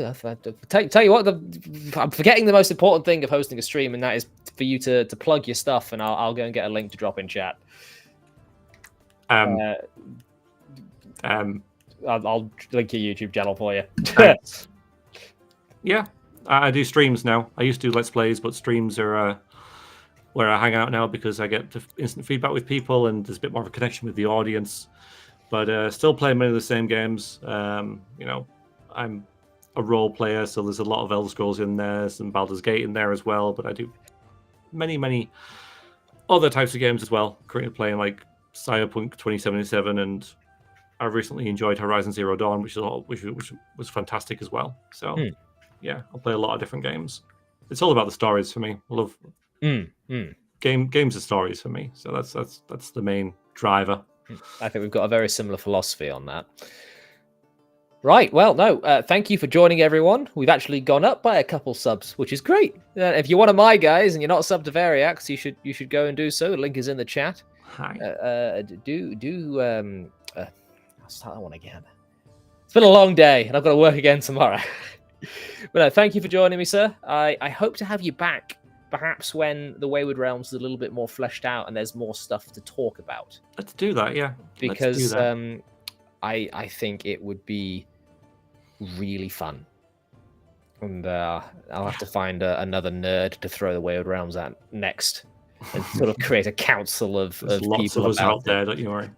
Speaker 1: you what, I'm forgetting the most important thing of hosting a stream, and that is for you to plug your stuff, and I'll go and get a link to drop in chat. I'll link your YouTube channel for you.
Speaker 2: Yeah, I do streams now. I used to do Let's Plays, but streams are where I hang out now, because I get instant feedback with people, and there's a bit more of a connection with the audience. But still playing many of the same games. I'm a role player, so there's a lot of Elder Scrolls in there, some Baldur's Gate in there as well. But I do many other types of games as well. Currently playing like Cyberpunk 2077 and I recently enjoyed Horizon Zero Dawn, which was fantastic as well. So yeah, I'll play a lot of different games. It's all about the stories for me. I love games are stories for me. So that's the main driver.
Speaker 1: I think we've got a very similar philosophy on that. Right, well, no, thank you for joining, everyone. We've actually gone up by a couple subs, which is great. If you're one of my guys and you're not subbed to Veriax, you should go and do so. The link is in the chat.
Speaker 2: Hi.
Speaker 1: I'll start that one again. It's been a long day, and I've got to work again tomorrow. But no, thank you for joining me, sir. I hope to have you back, perhaps when the Wayward Realms is a little bit more fleshed out and there's more stuff to talk about.
Speaker 2: Let's do that, yeah.
Speaker 1: Because I think it would be really fun. And I'll have to find another nerd to throw the Wayward Realms at next and sort of create a council of
Speaker 2: There's lots
Speaker 1: people
Speaker 2: of us
Speaker 1: about
Speaker 2: out there, don't you worry.